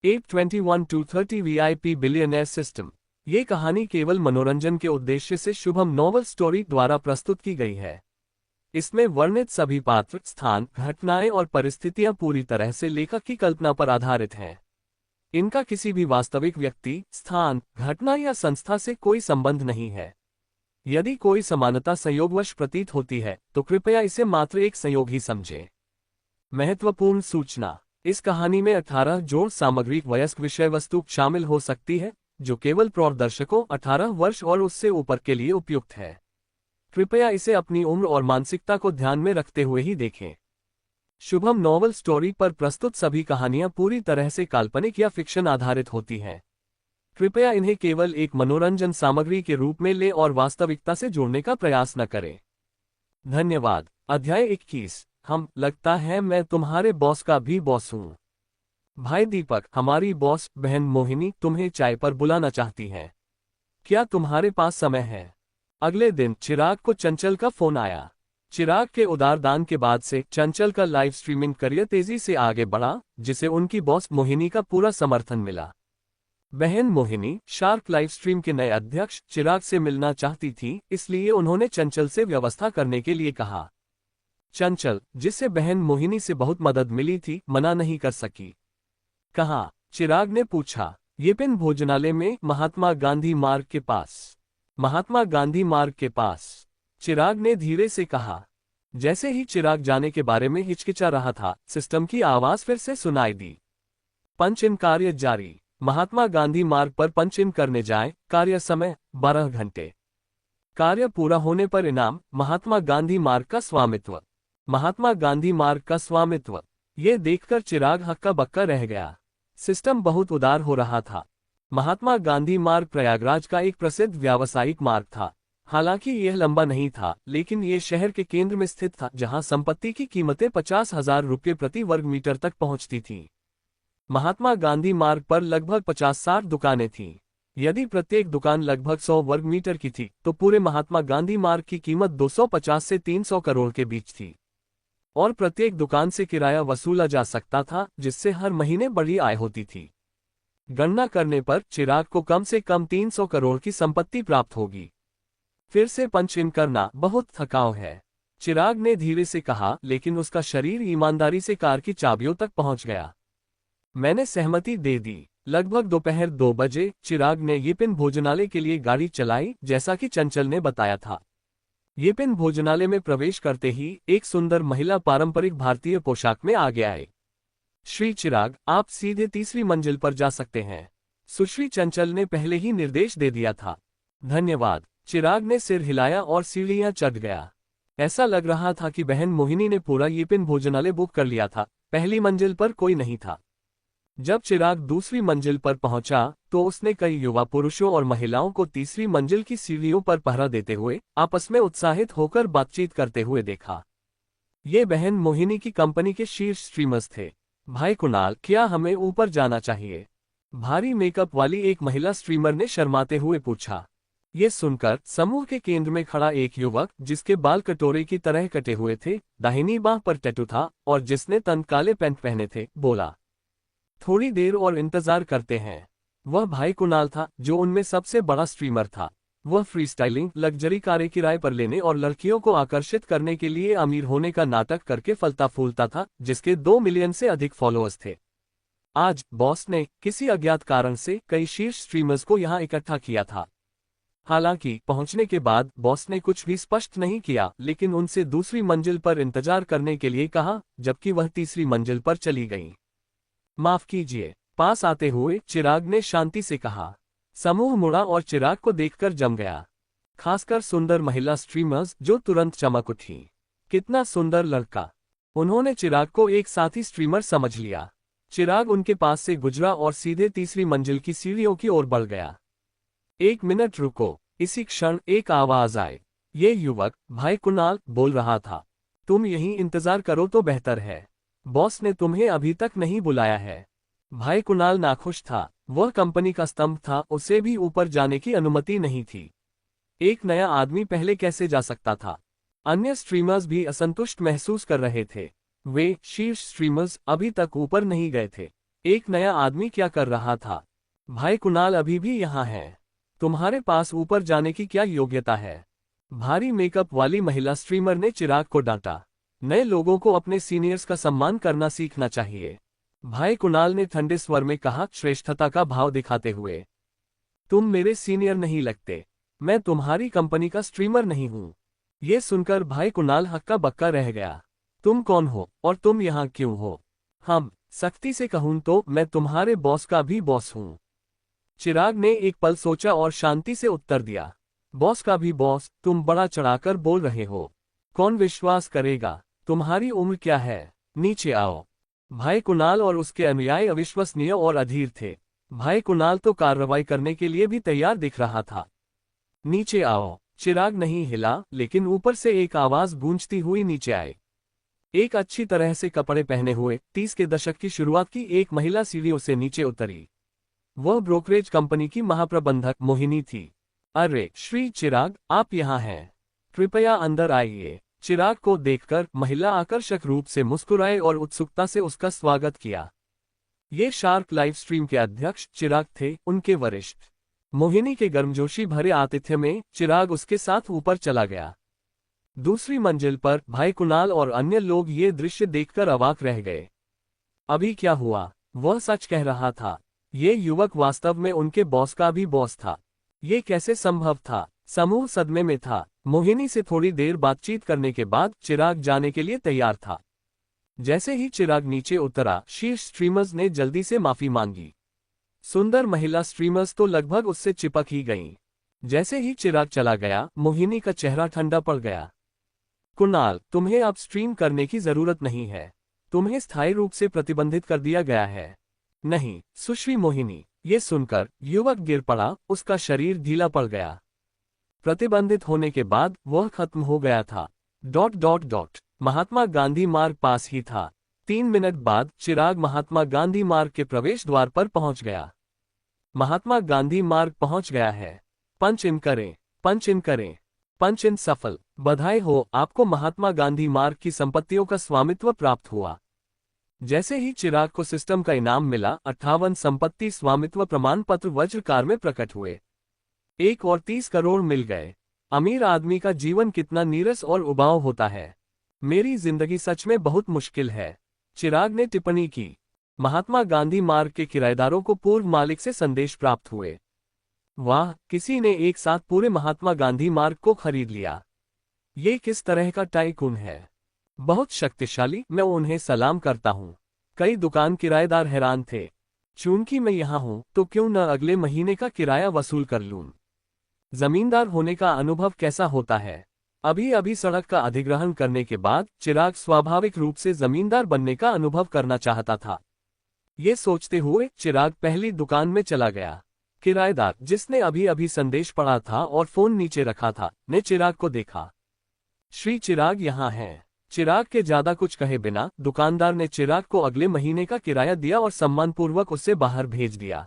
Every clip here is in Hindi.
821 to 30 वीआईपी बिलियनेयर सिस्टम। ये कहानी केवल मनोरंजन के उद्देश्य से शुभम नॉवल स्टोरी द्वारा प्रस्तुत की गई है। इसमें वर्णित सभी पात्र, स्थान, घटनाएं और परिस्थितियां पूरी तरह से लेखक की कल्पना पर आधारित हैं। इनका किसी भी वास्तविक व्यक्ति, स्थान, घटना या संस्था से कोई संबंध नहीं है। यदि कोई समानता संयोगवश प्रतीत होती है तो कृपया इसे मात्र एक संयोग ही समझें। महत्वपूर्ण सूचना: इस कहानी में 18 जोड़ सामग्री वयस्क विषय वस्तु शामिल हो सकती है, जो केवल प्रौढ़ दर्शकों 18 वर्ष और उससे ऊपर के लिए उपयुक्त है। कृपया इसे अपनी उम्र और मानसिकता को ध्यान में रखते हुए ही देखें। शुभम नॉवल स्टोरी पर प्रस्तुत सभी कहानियां पूरी तरह से काल्पनिक या फिक्शन आधारित होती हैं। कृपया इन्हें केवल एक मनोरंजन सामग्री के रूप में लें और वास्तविकता से जोड़ने का प्रयास न करें। धन्यवाद। अध्याय 21। लगता है मैं तुम्हारे बॉस का भी बॉस हूँ। भाई दीपक, हमारी बॉस बहन मोहिनी तुम्हें चाय पर बुलाना चाहती हैं। क्या तुम्हारे पास समय है? अगले दिन चिराग को चंचल का फोन आया। चिराग के उदार दान के बाद से चंचल का लाइव स्ट्रीमिंग करियर तेजी से आगे बढ़ा, जिसे उनकी बॉस मोहिनी का पूरा समर्थन मिला। बहन मोहिनी शार्क लाइव स्ट्रीम के नए अध्यक्ष चिराग से मिलना चाहती थी, इसलिए उन्होंने चंचल से व्यवस्था करने के लिए कहा। चंचल, जिसे बहन मोहिनी से बहुत मदद मिली थी, मना नहीं कर सकी। कहाँ? चिराग ने पूछा। येपिन भोजनालय में, महात्मा गांधी मार्ग के पास। महात्मा गांधी मार्ग के पास, चिराग ने धीरे से कहा। जैसे ही चिराग जाने के बारे में हिचकिचा रहा था, सिस्टम की आवाज फिर से सुनाई दी। पंच इन कार्य जारी। महात्मा गांधी मार्ग पर पंच इन करने जाएं। कार्य समय 12 घंटे। कार्य पूरा होने पर इनाम, महात्मा गांधी मार्ग का स्वामित्व। महात्मा गांधी मार्ग का स्वामित्व। ये देखकर चिराग हक्का बक्का रह गया। सिस्टम बहुत उदार हो रहा था। महात्मा गांधी मार्ग प्रयागराज का एक प्रसिद्ध व्यावसायिक मार्ग था। हालांकि यह लंबा नहीं था, लेकिन ये शहर के केंद्र में स्थित था, जहां संपत्ति की कीमतें 50,000 रुपये प्रति वर्ग मीटर तक पहुंचती थीं। महात्मा गांधी मार्ग पर लगभग 50-60 दुकानें थीं। यदि प्रत्येक दुकान लगभग 100 वर्ग मीटर की थी, तो पूरे महात्मा गांधी मार्ग की कीमत 250 से 300 करोड़ के बीच थी। और प्रत्येक दुकान से किराया वसूला जा सकता था, जिससे हर महीने बड़ी आय होती थी। गणना करने पर चिराग को कम से कम 300 करोड़ की संपत्ति प्राप्त होगी। फिर से पंच इन करना बहुत थकाऊ है, चिराग ने धीरे से कहा, लेकिन उसका शरीर ईमानदारी से कार की चाबियों तक पहुंच गया। मैंने सहमति दे दी। लगभग दोपहर 2 बजे चिराग ने येपिन भोजनालय के लिए गाड़ी चलाई, जैसा कि चंचल ने बताया था। येपिन भोजनालय में प्रवेश करते ही एक सुंदर महिला पारंपरिक भारतीय पोशाक में आगे आई। श्री चिराग, आप सीधे तीसरी मंजिल पर जा सकते हैं, सुश्री चंचल ने पहले ही निर्देश दे दिया था। धन्यवाद। चिराग ने सिर हिलाया और सीढ़ियां चढ़ गया। ऐसा लग रहा था कि बहन मोहिनी ने पूरा येपिन भोजनालय बुक कर लिया था। पहली मंजिल पर कोई नहीं था। जब चिराग दूसरी मंजिल पर पहुंचा, तो उसने कई युवा पुरुषों और महिलाओं को तीसरी मंजिल की सीढ़ियों पर पहरा देते हुए आपस में उत्साहित होकर बातचीत करते हुए देखा। ये बहन मोहिनी की कंपनी के शीर्ष स्ट्रीमर्स थे। भाई कुणाल, क्या हमें ऊपर जाना चाहिए? भारी मेकअप वाली एक महिला स्ट्रीमर ने शर्माते हुए पूछा। ये सुनकर समूह के केंद्र में खड़ा एक युवक, जिसके बाल कटोरे की तरह कटे हुए थे, दाहिनी बांह पर टैटू था और जिसने तन काले पैंट पहने थे, बोला, थोड़ी देर और इंतजार करते हैं। वह भाई कुणाल था, जो उनमें सबसे बड़ा स्ट्रीमर था। वह फ्रीस्टाइलिंग, लग्जरी कारें किराए पर लेने और लड़कियों को आकर्षित करने के लिए अमीर होने का नाटक करके फलता फूलता था, जिसके 2 मिलियन से अधिक फॉलोअर्स थे। आज बॉस ने किसी अज्ञात कारण से कई शीर्ष स्ट्रीमर्स को यहां इकट्ठा किया था। हालांकि पहुंचने के बाद बॉस ने कुछ भी स्पष्ट नहीं किया, लेकिन उनसे दूसरी मंजिल पर इंतजार करने के लिए कहा, जबकि वह तीसरी मंजिल पर चली गई। माफ कीजिए। पास आते हुए चिराग ने शांति से कहा। समूह मुड़ा और चिराग को देखकर जम गया, खासकर सुंदर महिला स्ट्रीमर्स, जो तुरंत चमक उठी। कितना सुंदर लड़का। उन्होंने चिराग को एक साथी स्ट्रीमर समझ लिया। चिराग उनके पास से गुजरा और सीधे तीसरी मंजिल की सीढ़ियों की ओर बढ़ गया। 1 मिनट रुको। इसी क्षण एक आवाज आई। ये युवक भाई कुणाल बोल रहा था। तुम यहीं इंतजार करो तो बेहतर है। बॉस ने तुम्हें अभी तक नहीं बुलाया है। भाई कुणाल नाखुश था। वह कंपनी का स्तंभ था, उसे भी ऊपर जाने की अनुमति नहीं थी। एक नया आदमी पहले कैसे जा सकता था? अन्य स्ट्रीमर्स भी असंतुष्ट महसूस कर रहे थे। वे शीर्ष स्ट्रीमर्स अभी तक ऊपर नहीं गए थे। एक नया आदमी क्या कर रहा था? भाई कुणाल अभी भी यहाँ है। तुम्हारे पास ऊपर जाने की क्या योग्यता है? भारी मेकअप वाली महिला स्ट्रीमर ने चिराग को डांटा। नए लोगों को अपने सीनियर्स का सम्मान करना सीखना चाहिए। भाई कुणाल ने ठंडे स्वर में कहा, श्रेष्ठता का भाव दिखाते हुए। तुम मेरे सीनियर नहीं लगते। मैं तुम्हारी कंपनी का स्ट्रीमर नहीं हूं। ये सुनकर भाई कुणाल हक्का बक्का रह गया। तुम कौन हो और तुम यहाँ क्यों हो? हम सख्ती से कहूं तो मैं तुम्हारे बॉस का भी बॉस हूं। चिराग ने एक पल सोचा और शांति से उत्तर दिया, बॉस का भी बॉस? तुम बड़ा चढ़ाकर बोल रहे हो। कौन विश्वास करेगा? तुम्हारी उम्र क्या है? नीचे आओ। भाई कुणाल और उसके अनुयायी अविश्वसनीय और अधीर थे। भाई कुणाल तो कार्रवाई करने के लिए भी तैयार दिख रहा था। नीचे आओ। चिराग नहीं हिला, लेकिन ऊपर से एक आवाज गूंजती हुई नीचे आई। एक अच्छी तरह से कपड़े पहने हुए 30 के दशक की शुरुआत की एक महिला सीढ़ियों से नीचे उतरी। वह ब्रोकरेज कंपनी की महाप्रबंधक मोहिनी थी। अरे श्री चिराग, आप यहाँ हैं। कृपया अंदर आइए। चिराग को देखकर महिला आकर्षक रूप से मुस्कुराए और उत्सुकता से उसका स्वागत किया। ये शार्क लाइव स्ट्रीम के अध्यक्ष चिराग थे, उनके वरिष्ठ। मोहिनी के गर्मजोशी भरे आतिथ्य में चिराग उसके साथ ऊपर चला गया। दूसरी मंजिल पर भाई कुणाल और अन्य लोग ये दृश्य देखकर अवाक रह गए। अभी क्या हुआ? वह सच कह रहा था। ये युवक वास्तव में उनके बॉस का भी बॉस था। ये कैसे संभव था? समूह सदमे में था। मोहिनी से थोड़ी देर बातचीत करने के बाद चिराग जाने के लिए तैयार था। जैसे ही चिराग नीचे उतरा, शीर्ष स्ट्रीमर्स ने जल्दी से माफी मांगी। सुंदर महिला स्ट्रीमर्स तो लगभग उससे चिपक ही गईं। जैसे ही चिराग चला गया, मोहिनी का चेहरा ठंडा पड़ गया। कुणाल, तुम्हें अब स्ट्रीम करने की जरूरत नहीं है। तुम्हें स्थायी रूप से प्रतिबंधित कर दिया गया है। नहीं, सुश्री मोहिनी। ये सुनकर युवक गिर पड़ा, उसका शरीर ढीला पड़ गया। प्रतिबंधित होने के बाद वह खत्म हो गया था। ... महात्मा गांधी मार्ग पास ही था। 3 मिनट बाद चिराग महात्मा गांधी मार्ग के प्रवेश द्वार पर पहुंच गया। महात्मा गांधी मार्ग पहुंच गया है। पंच इन करें, पंच इन करें। पंच इन सफल। बधाई हो, आपको महात्मा गांधी मार्ग की संपत्तियों का स्वामित्व प्राप्त हुआ। जैसे ही चिराग को सिस्टम का इनाम मिला, 58 संपत्ति स्वामित्व प्रमाण पत्र वज्रकार में प्रकट हुए। 1 और 30 करोड़ मिल गए। अमीर आदमी का जीवन कितना नीरस और उबाऊ होता है। मेरी जिंदगी सच में बहुत मुश्किल है। चिराग ने टिप्पणी की। महात्मा गांधी मार्ग के किराएदारों को पूर्व मालिक से संदेश प्राप्त हुए। वाह, किसी ने एक साथ पूरे महात्मा गांधी मार्ग को खरीद लिया। ये किस तरह का टाइकून है? बहुत शक्तिशाली। मैं उन्हें सलाम करता हूँ। कई दुकान किराएदार हैरान थे। चूंकि मैं यहाँ हूँ तो क्यों न अगले महीने का किराया वसूल कर लूं। जमींदार होने का अनुभव कैसा होता है? अभी अभी सड़क का अधिग्रहण करने के बाद चिराग स्वाभाविक रूप से जमींदार बनने का अनुभव करना चाहता था। ये सोचते हुए चिराग पहली दुकान में चला गया। किराएदार, जिसने अभी अभी संदेश पढ़ा था और फोन नीचे रखा था, ने चिराग को देखा। श्री चिराग यहाँ हैं। चिराग के ज्यादा कुछ कहे बिना दुकानदार ने चिराग को अगले महीने का किराया दिया और सम्मानपूर्वक उसे बाहर भेज दिया।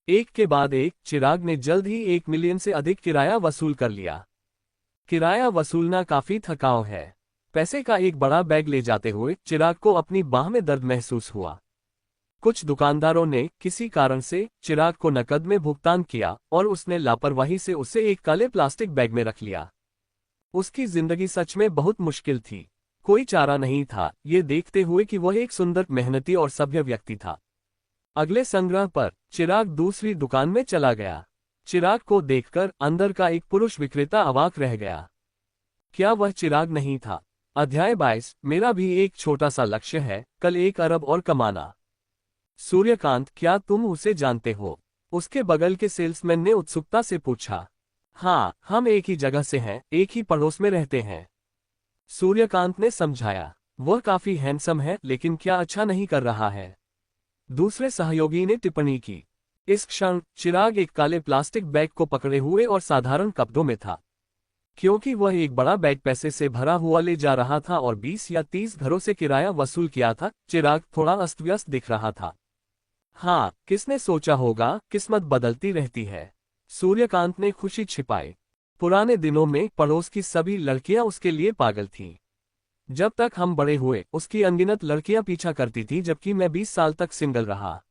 एक के बाद एक चिराग ने जल्द ही 1 मिलियन से अधिक किराया वसूल कर लिया। किराया वसूलना काफी थकाऊ है। पैसे का एक बड़ा बैग ले जाते हुए चिराग को अपनी बाह में दर्द महसूस हुआ। कुछ दुकानदारों ने किसी कारण से चिराग को नकद में भुगतान किया और उसने लापरवाही से उसे एक काले प्लास्टिक बैग में रख लिया। उसकी जिंदगी सच में बहुत मुश्किल थी। कोई चारा नहीं था, ये देखते हुए कि वह एक सुंदर, मेहनती और सभ्य व्यक्ति था। अगले संग्रह पर चिराग दूसरी दुकान में चला गया। चिराग को देखकर अंदर का एक पुरुष विक्रेता अवाक रह गया। क्या वह चिराग नहीं था? अध्याय 22। मेरा भी एक छोटा सा लक्ष्य है, कल 1 अरब और कमाना। सूर्यकांत, क्या तुम उसे जानते हो? उसके बगल के सेल्समैन ने उत्सुकता से पूछा। हाँ, हम एक ही जगह से हैं, एक ही पड़ोस में रहते हैं। सूर्यकांत ने समझाया। वह काफी हैंडसम है, लेकिन क्या अच्छा नहीं कर रहा है? दूसरे सहयोगी ने टिप्पणी की। इस क्षण चिराग एक काले प्लास्टिक बैग को पकड़े हुए और साधारण कपड़ों में था। क्योंकि वह एक बड़ा बैग पैसे से भरा हुआ ले जा रहा था और 20 या 30 घरों से किराया वसूल किया था, चिराग थोड़ा अस्त व्यस्त दिख रहा था। हाँ, किसने सोचा होगा, किस्मत बदलती रहती है। सूर्यकांत ने खुशी छिपाई। पुराने दिनों में पड़ोस की सभी लड़कियां उसके लिए पागल थीं। जब तक हम बड़े हुए उसकी अनगिनत लड़कियां पीछा करती थी, जबकि मैं 20 साल तक सिंगल रहा।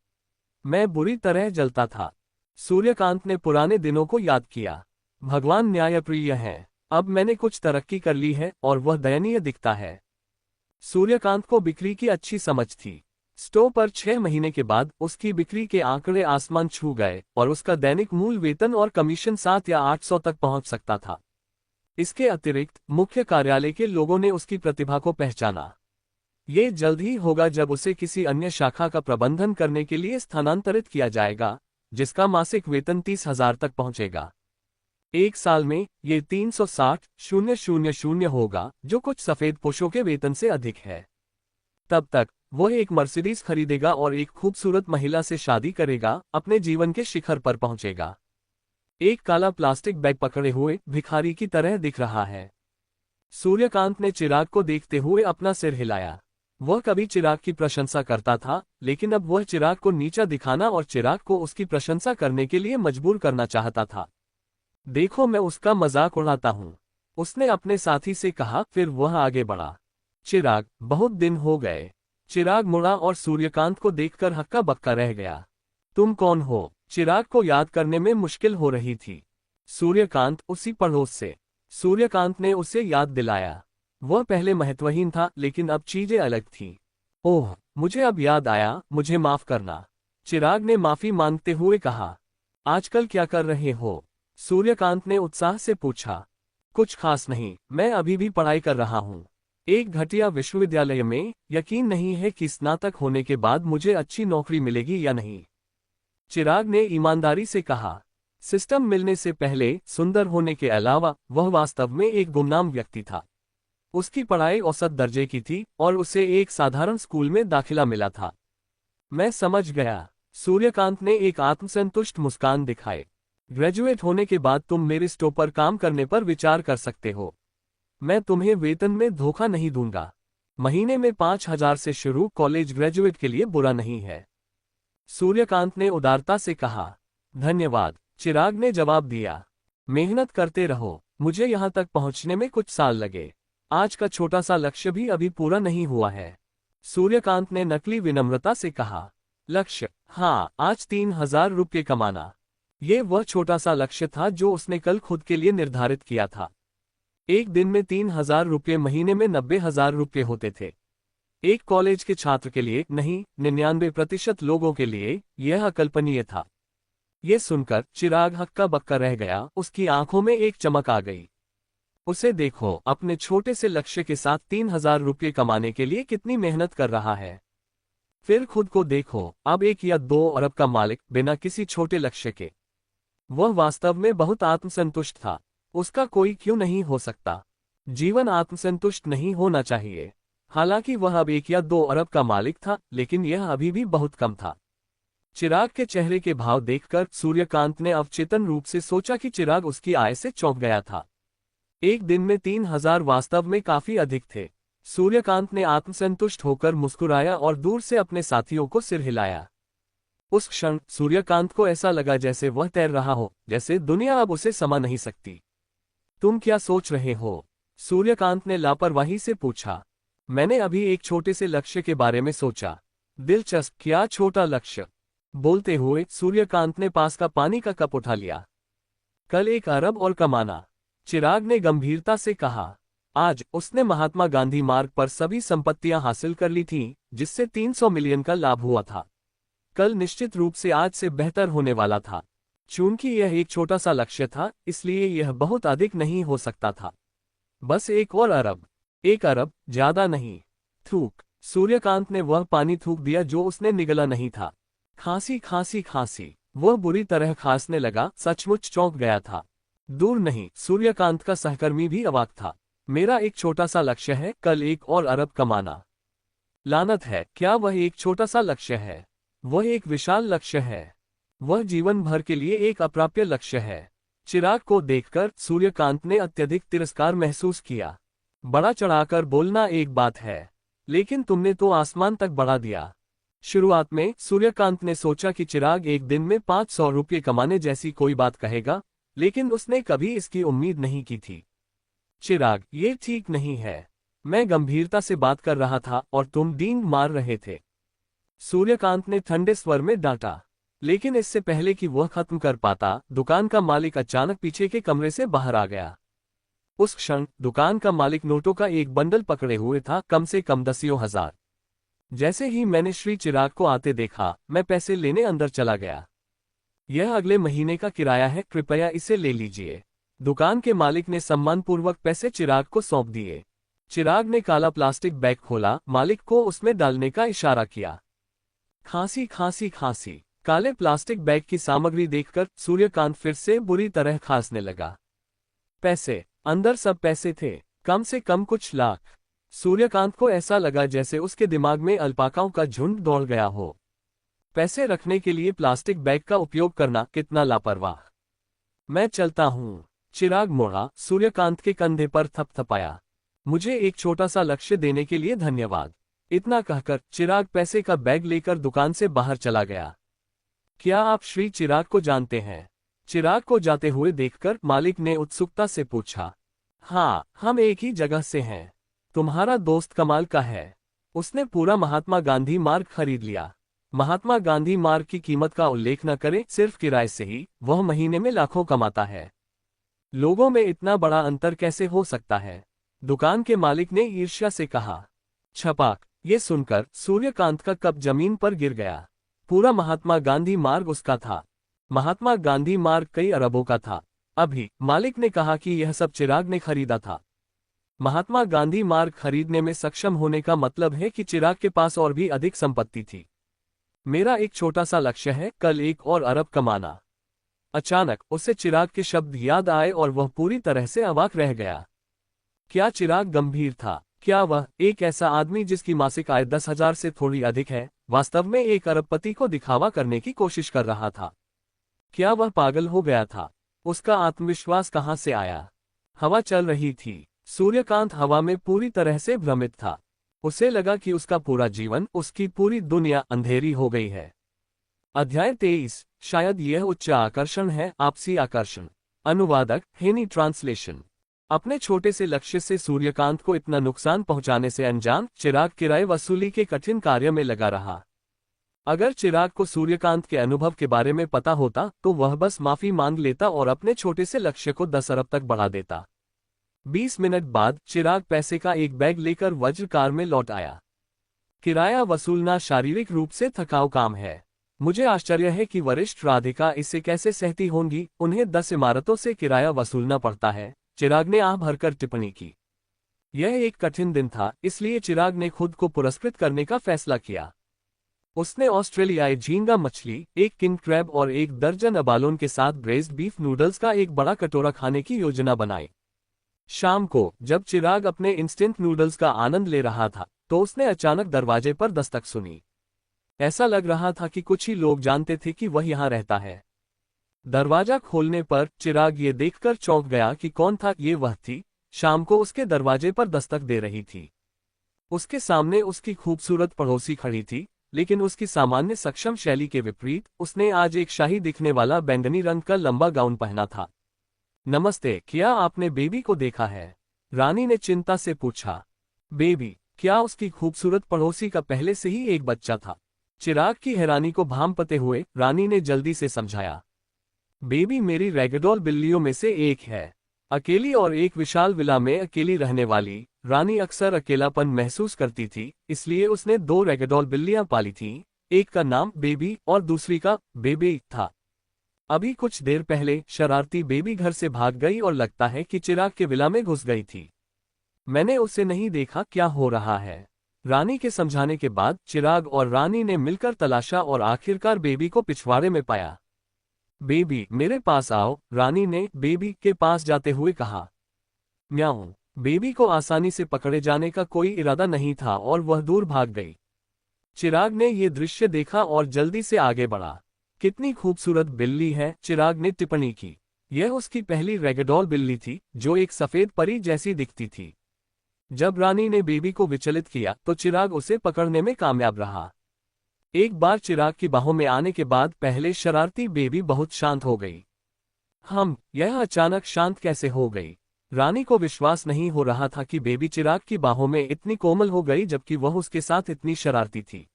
मैं बुरी तरह जलता था। सूर्यकांत ने पुराने दिनों को याद किया। भगवान न्यायप्रिय हैं। अब मैंने कुछ तरक्की कर ली है और वह दयनीय दिखता है। सूर्यकांत को बिक्री की अच्छी समझ थी। स्टोव पर 6 महीने के बाद उसकी बिक्री के आंकड़े आसमान छू गए और उसका दैनिक मूल वेतन और कमीशन 7 या 800 तक पहुंच सकता था। इसके अतिरिक्त मुख्य कार्यालय के लोगों ने उसकी प्रतिभा को पहचाना। ये जल्द ही होगा जब उसे किसी अन्य शाखा का प्रबंधन करने के लिए स्थानांतरित किया जाएगा, जिसका मासिक वेतन 30,000 तक पहुंचेगा। 1 साल में ये 360,000 होगा, जो कुछ सफेद पोशों के वेतन से अधिक है। तब तक वह एक मर्सिडीज खरीदेगा और एक खूबसूरत महिला से शादी करेगा, अपने जीवन के शिखर पर पहुंचेगा। एक काला प्लास्टिक बैग पकड़े हुए भिखारी की तरह दिख रहा है। सूर्यकांत ने चिराग को देखते हुए अपना सिर हिलाया। वह कभी चिराग की प्रशंसा करता था, लेकिन अब वह चिराग को नीचा दिखाना और चिराग को उसकी प्रशंसा करने के लिए मजबूर करना चाहता था। देखो, मैं उसका मजाक उड़ाता हूं, उसने अपने साथी से कहा। फिर वह आगे बढ़ा। चिराग, बहुत दिन हो गए। चिराग मुड़ा और सूर्यकांत को देखकर हक्का बक्का रह गया। तुम कौन हो? चिराग को याद करने में मुश्किल हो रही थी। सूर्यकांत, उसी पड़ोस से। सूर्यकांत ने उसे याद दिलाया। वह पहले महत्वहीन था, लेकिन अब चीजें अलग थीं। ओह, मुझे अब याद आया, मुझे माफ करना, चिराग ने माफी मांगते हुए कहा। आजकल क्या कर रहे हो? सूर्यकांत ने उत्साह से पूछा। कुछ खास नहीं, मैं अभी भी पढ़ाई कर रहा हूँ। एक घटिया विश्वविद्यालय में। यकीन नहीं है कि स्नातक होने के बाद मुझे अच्छी नौकरी मिलेगी या नहीं, चिराग ने ईमानदारी से कहा। सिस्टम मिलने से पहले सुंदर होने के अलावा वह वास्तव में एक गुमनाम व्यक्ति था। उसकी पढ़ाई औसत दर्जे की थी और उसे एक साधारण स्कूल में दाखिला मिला था। मैं समझ गया। सूर्यकांत ने एक आत्मसंतुष्ट मुस्कान दिखाए। ग्रेजुएट होने के बाद तुम मेरे स्टोव पर काम करने पर विचार कर सकते हो। मैं तुम्हें वेतन में धोखा नहीं दूंगा। महीने में 5,000 से शुरू कॉलेज ग्रेजुएट के लिए बुरा नहीं है। सूर्यकांत ने उदारता से कहा। धन्यवाद, चिराग ने जवाब दिया। मेहनत करते रहो, मुझे यहां तक पहुंचने में कुछ साल लगे। आज का छोटा सा लक्ष्य भी अभी पूरा नहीं हुआ है। सूर्यकांत ने नकली विनम्रता से कहा। लक्ष्य? हाँ, आज 3,000 रुपये कमाना। ये वह छोटा सा लक्ष्य था जो उसने कल खुद के लिए निर्धारित किया था। एक दिन में 3,000 रुपये, महीने में 90,000 रुपये होते थे। एक कॉलेज के छात्र के लिए नहीं, 99% लोगों के लिए यह अकल्पनीय था। यह सुनकर चिराग हक्का बक्का रह गया। उसकी आंखों में एक चमक आ गई। उसे देखो, अपने छोटे से लक्ष्य के साथ 3,000 रुपये कमाने के लिए कितनी मेहनत कर रहा है। फिर खुद को देखो, अब 1 या 2 अरब का मालिक, बिना किसी छोटे लक्ष्य के। वह वास्तव में बहुत आत्मसंतुष्ट था। उसका कोई क्यों नहीं हो सकता? जीवन आत्मसंतुष्ट नहीं होना चाहिए। हालांकि वह अब 1 या 2 अरब का मालिक था, लेकिन यह अभी भी बहुत कम था। चिराग के चेहरे के भाव देखकर सूर्यकांत ने अवचेतन रूप से सोचा कि चिराग उसकी आय से चौंक गया था। एक दिन में 3,000 वास्तव में काफी अधिक थे। सूर्यकांत ने आत्मसंतुष्ट होकर मुस्कुराया और दूर से अपने साथियों को सिर हिलाया। उस क्षण सूर्यकांत को ऐसा लगा जैसे वह तैर रहा हो, जैसे दुनिया अब उसे समा नहीं सकती। तुम क्या सोच रहे हो? सूर्यकांत ने लापरवाही से पूछा। मैंने अभी एक छोटे से लक्ष्य के बारे में सोचा। दिलचस्प, क्या छोटा लक्ष्य? बोलते हुए सूर्यकांत ने पास का पानी का कप उठा लिया। कल 1 अरब और कमाना, चिराग ने गंभीरता से कहा। आज उसने महात्मा गांधी मार्ग पर सभी संपत्तियां हासिल कर ली थीं, जिससे 300 मिलियन का लाभ हुआ था। कल निश्चित रूप से आज से बेहतर होने वाला था। चूंकि यह एक छोटा सा लक्ष्य था, इसलिए यह बहुत अधिक नहीं हो सकता था। बस 1 और अरब। 1 अरब, ज्यादा नहीं। थूक। सूर्यकांत ने वह पानी थूक दिया जो उसने निगला नहीं था। खांसी खांसी खांसी। वह बुरी तरह खांसने लगा, सचमुच चौंक गया था। दूर नहीं, सूर्यकांत का सहकर्मी भी अवाक था। मेरा एक छोटा सा लक्ष्य है, कल 1 और अरब कमाना। लानत है, क्या वह एक छोटा सा लक्ष्य है? वह एक विशाल लक्ष्य है। वह जीवन भर के लिए एक अप्राप्य लक्ष्य है। चिराग को देखकर सूर्यकांत ने अत्यधिक तिरस्कार महसूस किया। बड़ा चढ़ाकर बोलना एक बात है, लेकिन तुमने तो आसमान तक बढ़ा दिया। शुरुआत में सूर्यकांत ने सोचा कि चिराग एक दिन में 500 रुपये कमाने जैसी कोई बात कहेगा, लेकिन उसने कभी इसकी उम्मीद नहीं की थी। चिराग, ये ठीक नहीं है। मैं गंभीरता से बात कर रहा था और तुम डींग मार रहे थे, सूर्यकांत ने ठंडे स्वर में डांटा। लेकिन इससे पहले कि वह खत्म कर पाता, दुकान का मालिक अचानक पीछे के कमरे से बाहर आ गया। उस क्षण दुकान का मालिक नोटों का एक बंडल पकड़े हुए था, कम से कम 10,000। जैसे ही मैंने श्री चिराग को आते देखा, मैं पैसे लेने अंदर चला गया। यह अगले महीने का किराया है, कृपया इसे ले लीजिए। दुकान के मालिक ने सम्मानपूर्वक पैसे चिराग को सौंप दिए। चिराग ने काला प्लास्टिक बैग खोला, मालिक को उसमें डालने का इशारा किया। खांसी खांसी खांसी। काले प्लास्टिक बैग की सामग्री देखकर सूर्यकांत फिर से बुरी तरह खांसने लगा। पैसे, अंदर सब पैसे थे, कम से कम कुछ लाख। सूर्यकांत को ऐसा लगा जैसे उसके दिमाग में अलपाकाओं का झुंड दौड़ गया हो। पैसे रखने के लिए प्लास्टिक बैग का उपयोग करना कितना लापरवाह। मैं चलता हूं। चिराग मुड़ा, सूर्यकांत के कंधे पर थपथपाया। मुझे एक छोटा सा लक्ष्य देने के लिए धन्यवाद। इतना कहकर चिराग पैसे का बैग लेकर दुकान से बाहर चला गया। क्या आप श्री चिराग को जानते हैं? चिराग को जाते हुए देखकर मालिक ने उत्सुकता से पूछा। हाँ, हम एक ही जगह से हैं। तुम्हारा दोस्त कमाल का है। उसने पूरा महात्मा गांधी मार्ग खरीद लिया। महात्मा गांधी मार्ग की कीमत का उल्लेख न करें, सिर्फ किराए से ही वह महीने में लाखों कमाता है। लोगों में इतना बड़ा अंतर कैसे हो सकता है? दुकान के मालिक ने ईर्ष्या से कहा। छपाक। ये सुनकर सूर्यकांत का कप जमीन पर गिर गया। पूरा महात्मा गांधी मार्ग उसका था। महात्मा गांधी मार्ग कई अरबों का था। अभी मालिक ने कहा कि यह सब चिराग ने खरीदा था। महात्मा गांधी मार्ग खरीदने में सक्षम होने का मतलब है कि चिराग के पास और भी अधिक संपत्ति थी। मेरा एक छोटा सा लक्ष्य है, कल 1 और अरब कमाना। अचानक उसे चिराग के शब्द याद आए और वह पूरी तरह से अवाक रह गया। क्या चिराग गंभीर था? क्या वह एक ऐसा आदमी जिसकी मासिक आय 10,000 से थोड़ी अधिक है, वास्तव में एक अरबपति को दिखावा करने की कोशिश कर रहा था? क्या वह पागल हो गया था? उसका आत्मविश्वास कहां से आया? हवा चल रही थी। सूर्यकांत हवा में पूरी तरह से भ्रमित था। उसे लगा कि उसका पूरा जीवन, उसकी पूरी दुनिया अंधेरी हो गई है। अध्याय 23। शायद यह उच्च आकर्षण है, आपसी आकर्षण। अनुवादक, हेनी ट्रांसलेशन। अपने छोटे से लक्ष्य से सूर्यकांत को इतना नुकसान पहुंचाने से अनजान चिराग किराए वसूली के कठिन कार्य में लगा रहा। अगर चिराग को सूर्यकांत के अनुभव के बारे में पता होता तो वह बस माफी मांग लेता और अपने छोटे से लक्ष्य को 10 अरब तक बढ़ा देता। 20 मिनट बाद चिराग पैसे का एक बैग लेकर वज्र कार में लौट आया। किराया वसूलना शारीरिक रूप से थकाऊ काम है। मुझे आश्चर्य है कि वरिष्ठ राधिका इसे कैसे सहती होंगी। उन्हें 10 इमारतों से किराया वसूलना पड़ता है, चिराग ने आह भरकर टिप्पणी की। यह एक कठिन दिन था, इसलिए चिराग ने खुद को पुरस्कृत करने का फैसला किया। उसने ऑस्ट्रेलियाई झींगा मछली, एक किंग क्रैब और 1 दर्जन अबालोन के साथ ब्रेस्ड बीफ नूडल्स का एक बड़ा कटोरा खाने की योजना बनाई। शाम को जब चिराग अपने इंस्टेंट नूडल्स का आनंद ले रहा था तो उसने अचानक दरवाजे पर दस्तक सुनी। ऐसा लग रहा था कि कुछ ही लोग जानते थे कि वह यहाँ रहता है। दरवाजा खोलने पर चिराग ये देखकर चौंक गया कि कौन था। ये वह थी, शाम को उसके दरवाजे पर दस्तक दे रही थी। उसके सामने उसकी खूबसूरत पड़ोसी खड़ी थी, लेकिन उसकी सामान्य सक्षम शैली के विपरीत उसने आज एक शाही दिखने वाला बैंगनी रंग का लंबा गाउन पहना था। नमस्ते, क्या आपने बेबी को देखा है? रानी ने चिंता से पूछा। बेबी? क्या उसकी खूबसूरत पड़ोसी का पहले से ही एक बच्चा था? चिराग की हैरानी को भांपते हुए रानी ने जल्दी से समझाया। बेबी मेरी रैगडॉल बिल्लियों में से एक है। अकेली और एक विशाल विला में अकेली रहने वाली रानी अक्सर अकेलापन महसूस करती थी, इसलिए उसने 2 रैगडॉल बिल्लियां पाली थीं। एक का नाम बेबी और दूसरी का बेबी था। अभी कुछ देर पहले शरारती बेबी घर से भाग गई और लगता है कि चिराग के विला में घुस गई थी। मैंने उसे नहीं देखा। क्या हो रहा है? रानी के समझाने के बाद चिराग और रानी ने मिलकर तलाशा और आखिरकार बेबी को पिछवाड़े में पाया। बेबी मेरे पास आओ, रानी ने बेबी के पास जाते हुए कहा। म्याऊं। बेबी को आसानी से पकड़े जाने का कोई इरादा नहीं था और वह दूर भाग गई। चिराग ने यह दृश्य देखा और जल्दी से आगे बढ़ा। कितनी खूबसूरत बिल्ली है, चिराग ने टिप्पणी की। यह उसकी पहली रैगडॉल बिल्ली थी जो एक सफेद परी जैसी दिखती थी। जब रानी ने बेबी को विचलित किया तो चिराग उसे पकड़ने में कामयाब रहा। एक बार चिराग की बाहों में आने के बाद पहले शरारती बेबी बहुत शांत हो गई। यह अचानक शांत कैसे हो गई? रानी को विश्वास नहीं हो रहा था कि बेबी चिराग की बाहों में इतनी कोमल हो गई, जबकि वह उसके साथ इतनी शरारती थी।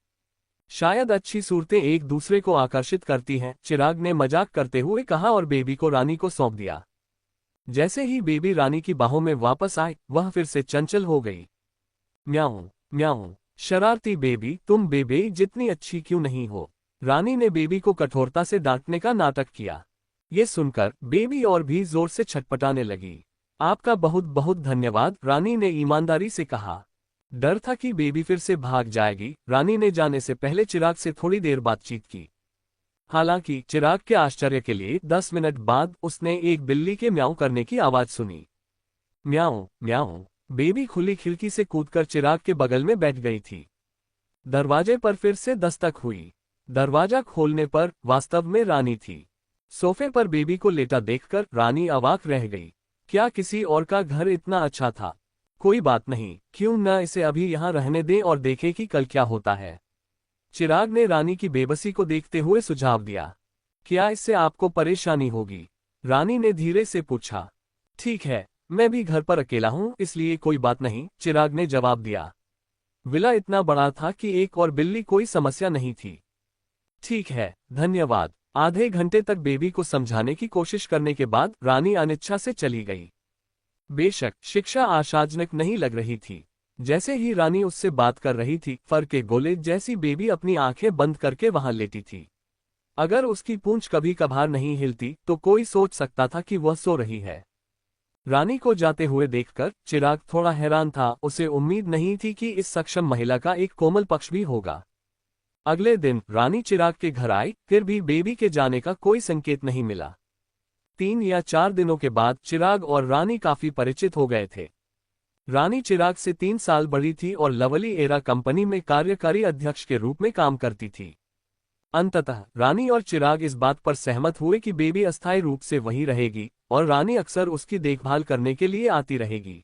शायद अच्छी सूरतें एक दूसरे को आकर्षित करती हैं, चिराग ने मजाक करते हुए कहा और बेबी को रानी को सौंप दिया। जैसे ही बेबी रानी की बाहों में वापस आई, वह फिर से चंचल हो गई। म्याऊं म्याऊं, शरारती बेबी, तुम बेबी जितनी अच्छी क्यों नहीं हो? रानी ने बेबी को कठोरता से डांटने का नाटक किया। ये सुनकर बेबी और भी जोर से छटपटाने लगी। आपका बहुत बहुत धन्यवाद, रानी ने ईमानदारी से कहा। डर था कि बेबी फिर से भाग जाएगी। रानी ने जाने से पहले चिराग से थोड़ी देर बातचीत की। हालांकि चिराग के आश्चर्य के लिए 10 मिनट बाद उसने एक बिल्ली के म्याऊं करने की आवाज सुनी। म्याऊं म्याऊं, बेबी खुली खिड़की से कूदकर चिराग के बगल में बैठ गई थी। दरवाजे पर फिर से दस्तक हुई। दरवाजा खोलने पर वास्तव में रानी थी। सोफे पर बेबी को लेटा देखकर रानी अवाक रह गई। क्या किसी और का घर इतना अच्छा था? कोई बात नहीं, क्यों न इसे अभी यहाँ रहने दें और देखें कि कल क्या होता है। चिराग ने रानी की बेबसी को देखते हुए सुझाव दिया। क्या इससे आपको परेशानी होगी? रानी ने धीरे से पूछा। ठीक है, मैं भी घर पर अकेला हूँ, इसलिए कोई बात नहीं, चिराग ने जवाब दिया। विला इतना बड़ा था कि एक और बिल्ली कोई समस्या नहीं थी। ठीक है, धन्यवाद। आधे घंटे तक बेबी को समझाने की कोशिश करने के बाद रानी अनिच्छा से चली गई। बेशक शिक्षा आशाजनक नहीं लग रही थी। जैसे ही रानी उससे बात कर रही थी, फर के गोले जैसी बेबी अपनी आंखें बंद करके वहां लेटी थी। अगर उसकी पूंछ कभी कभार नहीं हिलती तो कोई सोच सकता था कि वह सो रही है। रानी को जाते हुए देखकर चिराग थोड़ा हैरान था। उसे उम्मीद नहीं थी कि इस सक्षम महिला का एक कोमल पक्ष भी होगा। अगले दिन रानी चिराग के घर आई, फिर भी बेबी के जाने का कोई संकेत नहीं मिला। 3 या 4 दिनों के बाद चिराग और रानी काफी परिचित हो गए थे। रानी चिराग से 3 साल बड़ी थी और लवली एरा कंपनी में कार्यकारी अध्यक्ष के रूप में काम करती थी। अंततः रानी और चिराग इस बात पर सहमत हुए कि बेबी अस्थायी रूप से वहीं रहेगी और रानी अक्सर उसकी देखभाल करने के लिए आती रहेगी।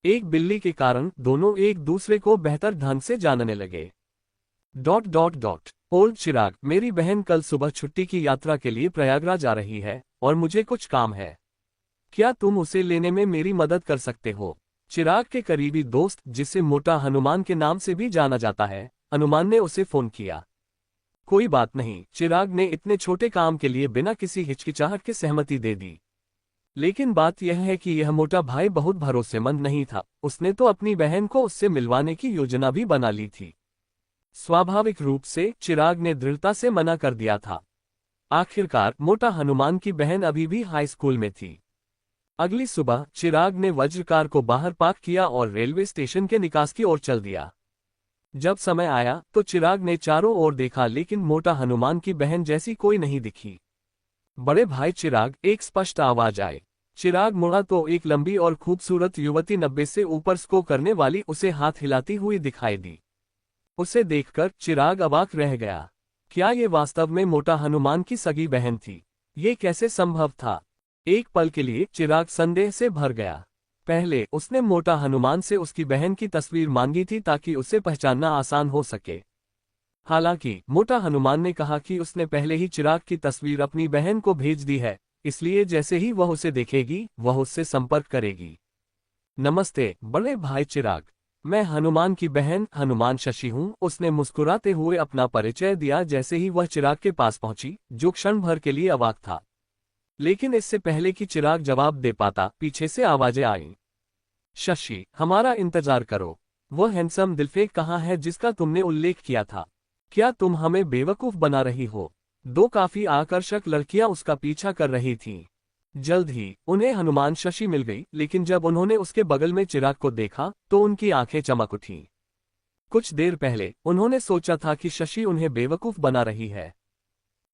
एक बिल्ली के कारण दोनों एक दूसरे को बेहतर ढंग से जानने लगे। ... ओल्ड चिराग, मेरी बहन कल सुबह छुट्टी की यात्रा के लिए प्रयागराज आ रही है और मुझे कुछ काम है। क्या तुम उसे लेने में मेरी मदद कर सकते हो? चिराग के करीबी दोस्त, जिसे मोटा हनुमान के नाम से भी जाना जाता है, हनुमान ने उसे फोन किया। कोई बात नहीं, चिराग ने इतने छोटे काम के लिए बिना किसी हिचकिचाहट के सहमति दे दी। लेकिन बात यह है कि यह मोटा भाई बहुत भरोसेमंद नहीं था। उसने तो अपनी बहन को उससे मिलवाने की योजना भी बना ली थी। स्वाभाविक रूप से चिराग ने दृढ़ता से मना कर दिया था। आखिरकार मोटा हनुमान की बहन अभी भी हाई स्कूल में थी। अगली सुबह चिराग ने वज्रकार को बाहर पार्क किया और रेलवे स्टेशन के निकास की ओर चल दिया। जब समय आया तो चिराग ने चारों ओर देखा, लेकिन मोटा हनुमान की बहन जैसी कोई नहीं दिखी। बड़े भाई चिराग, एक स्पष्ट आवाज आई। चिराग मुड़ा तो एक लंबी और खूबसूरत युवती 90 से ऊपर स्को करने वाली उसे हाथ हिलाती हुई दिखाई दी। उसे देखकर चिराग अवाक रह गया। क्या ये वास्तव में मोटा हनुमान की सगी बहन थी? ये कैसे संभव था? एक पल के लिए चिराग संदेह से भर गया। पहले उसने मोटा हनुमान से उसकी बहन की तस्वीर मांगी थी ताकि उसे पहचानना आसान हो सके। हालांकि मोटा हनुमान ने कहा कि उसने पहले ही चिराग की तस्वीर अपनी बहन को भेज दी है, इसलिए जैसे ही वह उसे देखेगी वह उससे संपर्क करेगी। नमस्ते बड़े भाई चिराग, मैं हनुमान की बहन हनुमान शशि हूँ, उसने मुस्कुराते हुए अपना परिचय दिया जैसे ही वह चिराग के पास पहुंची, जो क्षण भर के लिए अवाक था। लेकिन इससे पहले कि चिराग जवाब दे पाता, पीछे से आवाजें आईं। शशि, हमारा इंतजार करो। वह हैंडसम दिलफेक कहाँ है जिसका तुमने उल्लेख किया था? क्या तुम हमें बेवकूफ बना रही हो? 2 काफी आकर्षक लड़कियां उसका पीछा कर रही थीं। जल्द ही उन्हें हनुमान शशि मिल गई, लेकिन जब उन्होंने उसके बगल में चिराग को देखा तो उनकी आंखें चमक उठीं। कुछ देर पहले उन्होंने सोचा था कि शशि उन्हें बेवकूफ बना रही है।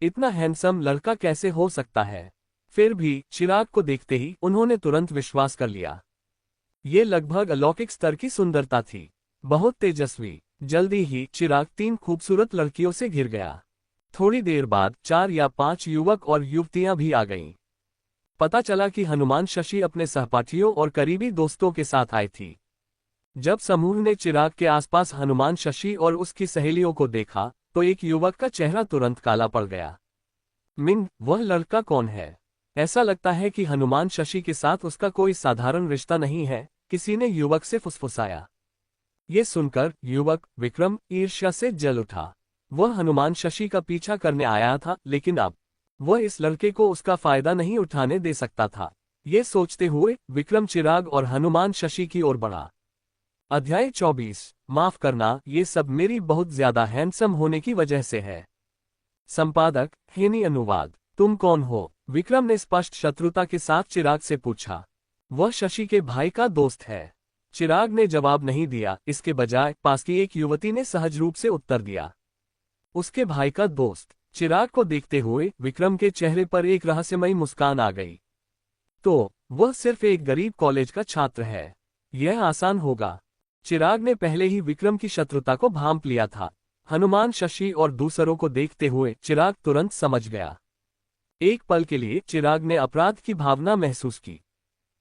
इतना हैंडसम लड़का कैसे हो सकता है? फिर भी चिराग को देखते ही उन्होंने तुरंत विश्वास कर लिया। ये लगभग अलौकिक स्तर की सुंदरता थी, बहुत तेजस्वी। जल्दी ही चिराग 3 खूबसूरत लड़कियों से घिर गया। थोड़ी देर बाद 4 या 5 युवक और युवतियां भी आ गईं। पता चला कि हनुमान शशि अपने सहपाठियों और करीबी दोस्तों के साथ आई थी। जब समूह ने चिराग के आसपास हनुमान शशि और उसकी सहेलियों को देखा तो एक युवक का चेहरा तुरंत काला पड़ गया। मिंग, वह लड़का कौन है? ऐसा लगता है कि हनुमान शशि के साथ उसका कोई साधारण रिश्ता नहीं है, किसी ने युवक से फुसफुसाया। ये सुनकर युवक विक्रम ईर्ष्या से जल उठा। वह हनुमान शशि का पीछा करने आया था, लेकिन अब वह इस लड़के को उसका फायदा नहीं उठाने दे सकता था। ये सोचते हुए विक्रम चिराग और हनुमान शशि की ओर बढ़ा। अध्याय 24। माफ करना, ये सब मेरी बहुत ज्यादा हैंडसम होने की वजह से है। संपादक हेनी अनुवाद। तुम कौन हो? विक्रम ने स्पष्ट शत्रुता के साथ चिराग से पूछा। वह शशि के भाई का दोस्त है। चिराग ने जवाब नहीं दिया, इसके बजाय पास की एक युवती ने सहज रूप से उत्तर दिया। उसके भाई का दोस्त? चिराग को देखते हुए विक्रम के चेहरे पर एक रहस्यमयी मुस्कान आ गई। तो वह सिर्फ एक गरीब कॉलेज का छात्र है। यह आसान होगा। चिराग ने पहले ही विक्रम की शत्रुता को भांप लिया था। हनुमान शशि और दूसरों को देखते हुए चिराग तुरंत समझ गया। एक पल के लिए चिराग ने अपराध की भावना महसूस की।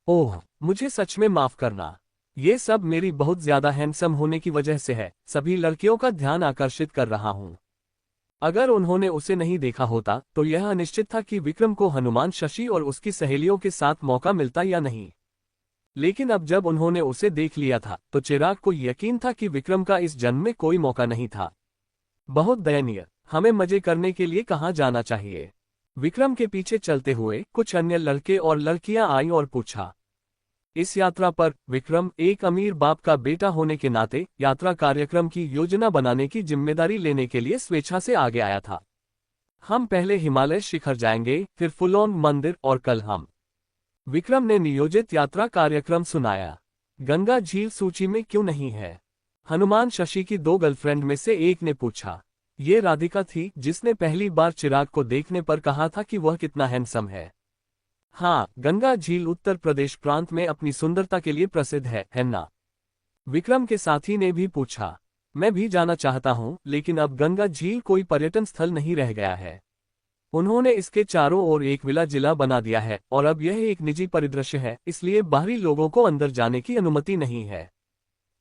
ओह, मुझे सच में माफ करना। ये सब मेरी बहुत ज्यादा हैंडसम होने की वजह से है। सभी लड़कियों का ध्यान आकर्षित कर रहा हूं। अगर उन्होंने उसे नहीं देखा होता तो यह अनिश्चित था कि विक्रम को हनुमान शशि और उसकी सहेलियों के साथ मौका मिलता या नहीं। लेकिन अब जब उन्होंने उसे देख लिया था तो चिराग को यकीन था कि विक्रम का इस जन्म में कोई मौका नहीं था। बहुत दयनीय। हमें मजे करने के लिए कहाँ जाना चाहिए? विक्रम के पीछे चलते हुए कुछ अन्य लड़के और लड़कियां आईं और पूछा। इस यात्रा पर विक्रम एक अमीर बाप का बेटा होने के नाते यात्रा कार्यक्रम की योजना बनाने की जिम्मेदारी लेने के लिए स्वेच्छा से आगे आया था। हम पहले हिमालय शिखर जाएंगे, फिर फुलोन मंदिर और कल हम। विक्रम ने नियोजित यात्रा कार्यक्रम सुनाया। गंगा झील सूची में क्यों नहीं है? हनुमान शशि की दो गर्लफ्रेंड में से एक ने पूछा। ये राधिका थी जिसने पहली बार चिराग को देखने पर कहा था कि वह कितना हैंडसम है। हाँ, गंगा झील उत्तर प्रदेश प्रांत में अपनी सुंदरता के लिए प्रसिद्ध है ना? विक्रम के साथी ने भी पूछा। मैं भी जाना चाहता हूँ, लेकिन अब गंगा झील कोई पर्यटन स्थल नहीं रह गया है। उन्होंने इसके चारों ओर एक विला जिला बना दिया है और अब यह एक निजी परिदृश्य है, इसलिए बाहरी लोगों को अंदर जाने की अनुमति नहीं है।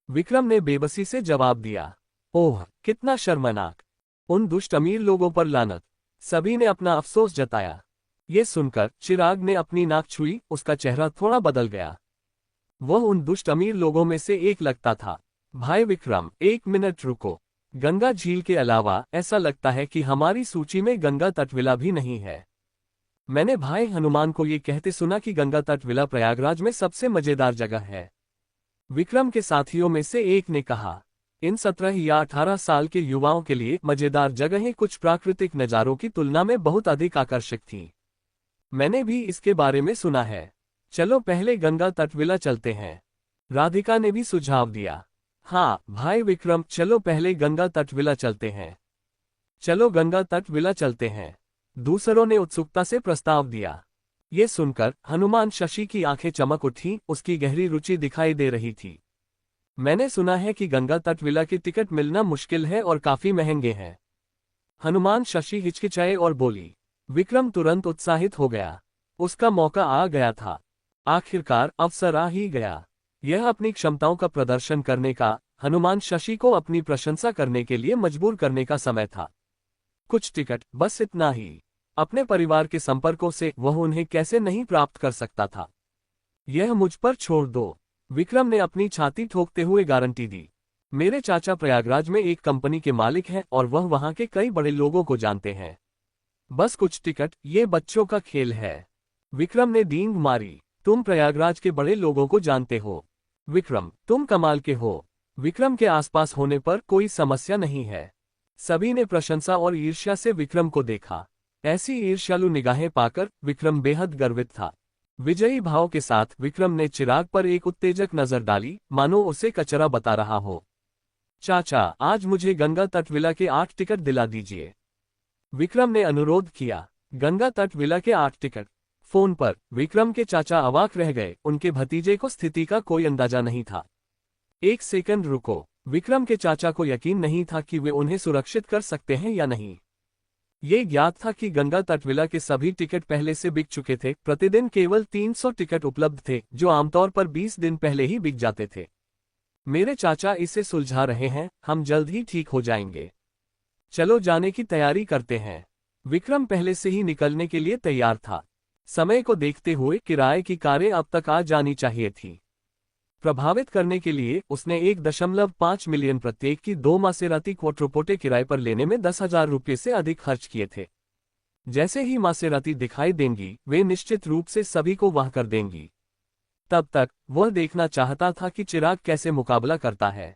विक्रम ने बेबसी से जवाब दिया। ओह, कितना शर्मनाक। उन दुष्ट अमीर लोगों पर लानत। सभी ने अपना अफसोस जताया। ये सुनकर चिराग ने अपनी नाक छुई। उसका चेहरा थोड़ा बदल गया। वह उन दुष्ट अमीर लोगों में से एक लगता था। भाई विक्रम, एक मिनट रुको। गंगा झील के अलावा ऐसा लगता है कि हमारी सूची में गंगा तट विला भी नहीं है। मैंने भाई हनुमान को ये कहते सुना कि गंगा तट विला प्रयागराज में सबसे मजेदार जगह है। विक्रम के साथियों में से एक ने कहा। इन 17 या 18 साल के युवाओं के लिए मजेदार जगहें कुछ प्राकृतिक नज़ारों की तुलना में बहुत अधिक आकर्षक थीं। मैंने भी इसके बारे में सुना है। चलो पहले गंगा तट विला चलते हैं। राधिका ने भी सुझाव दिया। हाँ भाई विक्रम, चलो पहले गंगा तट विला चलते हैं। चलो गंगा तट विला चलते हैं। दूसरों ने उत्सुकता से प्रस्ताव दिया। ये सुनकर हनुमान शशि की आंखें चमक उठी। उसकी गहरी रुचि दिखाई दे रही थी। मैंने सुना है कि गंगा तट विला की टिकट मिलना मुश्किल है और काफी महंगे हैं। हनुमान शशि हिचकिचाए और बोली। विक्रम तुरंत उत्साहित हो गया। उसका मौका आ गया था। आखिरकार अवसर आ ही गया। यह अपनी क्षमताओं का प्रदर्शन करने का, हनुमान शशि को अपनी प्रशंसा करने के लिए मजबूर करने का समय था। कुछ टिकट, बस इतना ही। अपने परिवार के संपर्कों से वह उन्हें कैसे नहीं प्राप्त कर सकता था। यह मुझ पर छोड़ दो। विक्रम ने अपनी छाती ठोकते हुए गारंटी दी। मेरे चाचा प्रयागराज में एक कंपनी के मालिक हैं और वह वहां के कई बड़े लोगों को जानते हैं। बस कुछ टिकट, ये बच्चों का खेल है। विक्रम ने डींग मारी। तुम प्रयागराज के बड़े लोगों को जानते हो। विक्रम, तुम कमाल के हो। विक्रम के आसपास होने पर कोई समस्या नहीं है। सभी ने प्रशंसा और ईर्ष्या से विक्रम को देखा। ऐसी ईर्ष्यालु निगाहें पाकर विक्रम बेहद गर्वित था। विजयी भाव के साथ विक्रम ने चिराग पर एक उत्तेजक नजर डाली, मानो उसे कचरा बता रहा हो। चाचा, आज मुझे गंगा तट विला के 8 टिकट दिला दीजिए। विक्रम ने अनुरोध किया। गंगा तट विला के 8 टिकट। फोन पर विक्रम के चाचा अवाक रह गए। उनके भतीजे को स्थिति का कोई अंदाजा नहीं था। एक सेकंड रुको। विक्रम के चाचा को यकीन नहीं था कि वे उन्हें सुरक्षित कर सकते हैं या नहीं। ये ज्ञात था कि गंगा तट विला के सभी टिकट पहले से बिक चुके थे। प्रतिदिन केवल 300 टिकट उपलब्ध थे, जो आमतौर पर 20 दिन पहले ही बिक जाते थे। मेरे चाचा इसे सुलझा रहे हैं। हम जल्द ही ठीक हो जाएंगे। चलो जाने की तैयारी करते हैं। विक्रम पहले से ही निकलने के लिए तैयार था। समय को देखते हुए किराए की कारें अब तक आ जानी चाहिए थी। प्रभावित करने के लिए उसने 1.5 मिलियन प्रत्येक की 2 मासेराती क्वाट्रोपोर्टे किराए पर लेने में 10,000 रुपये से अधिक खर्च किए थे। जैसे ही मासेराती दिखाई देंगी वे निश्चित रूप से सभी को वाह कर देंगी। तब तक वह देखना चाहता था कि चिराग कैसे मुकाबला करता है।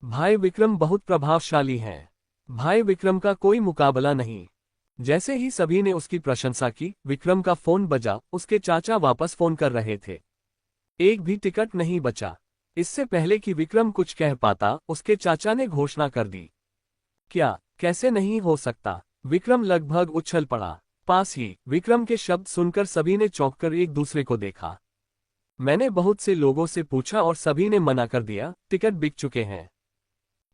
भाई विक्रम बहुत प्रभावशाली हैं। भाई विक्रम का कोई मुकाबला नहीं। जैसे ही सभी ने उसकी प्रशंसा की, विक्रम का फोन बजा। उसके चाचा वापस फोन कर रहे थे। एक भी टिकट नहीं बचा। इससे पहले कि विक्रम कुछ कह पाता, उसके चाचा ने घोषणा कर दी। क्या? कैसे नहीं हो सकता? विक्रम लगभग उछल पड़ा। पास ही विक्रम के शब्द सुनकर सभी ने चौंककर एक दूसरे को देखा। मैंने बहुत से लोगों से पूछा और सभी ने मना कर दिया, टिकट बिक चुके हैं।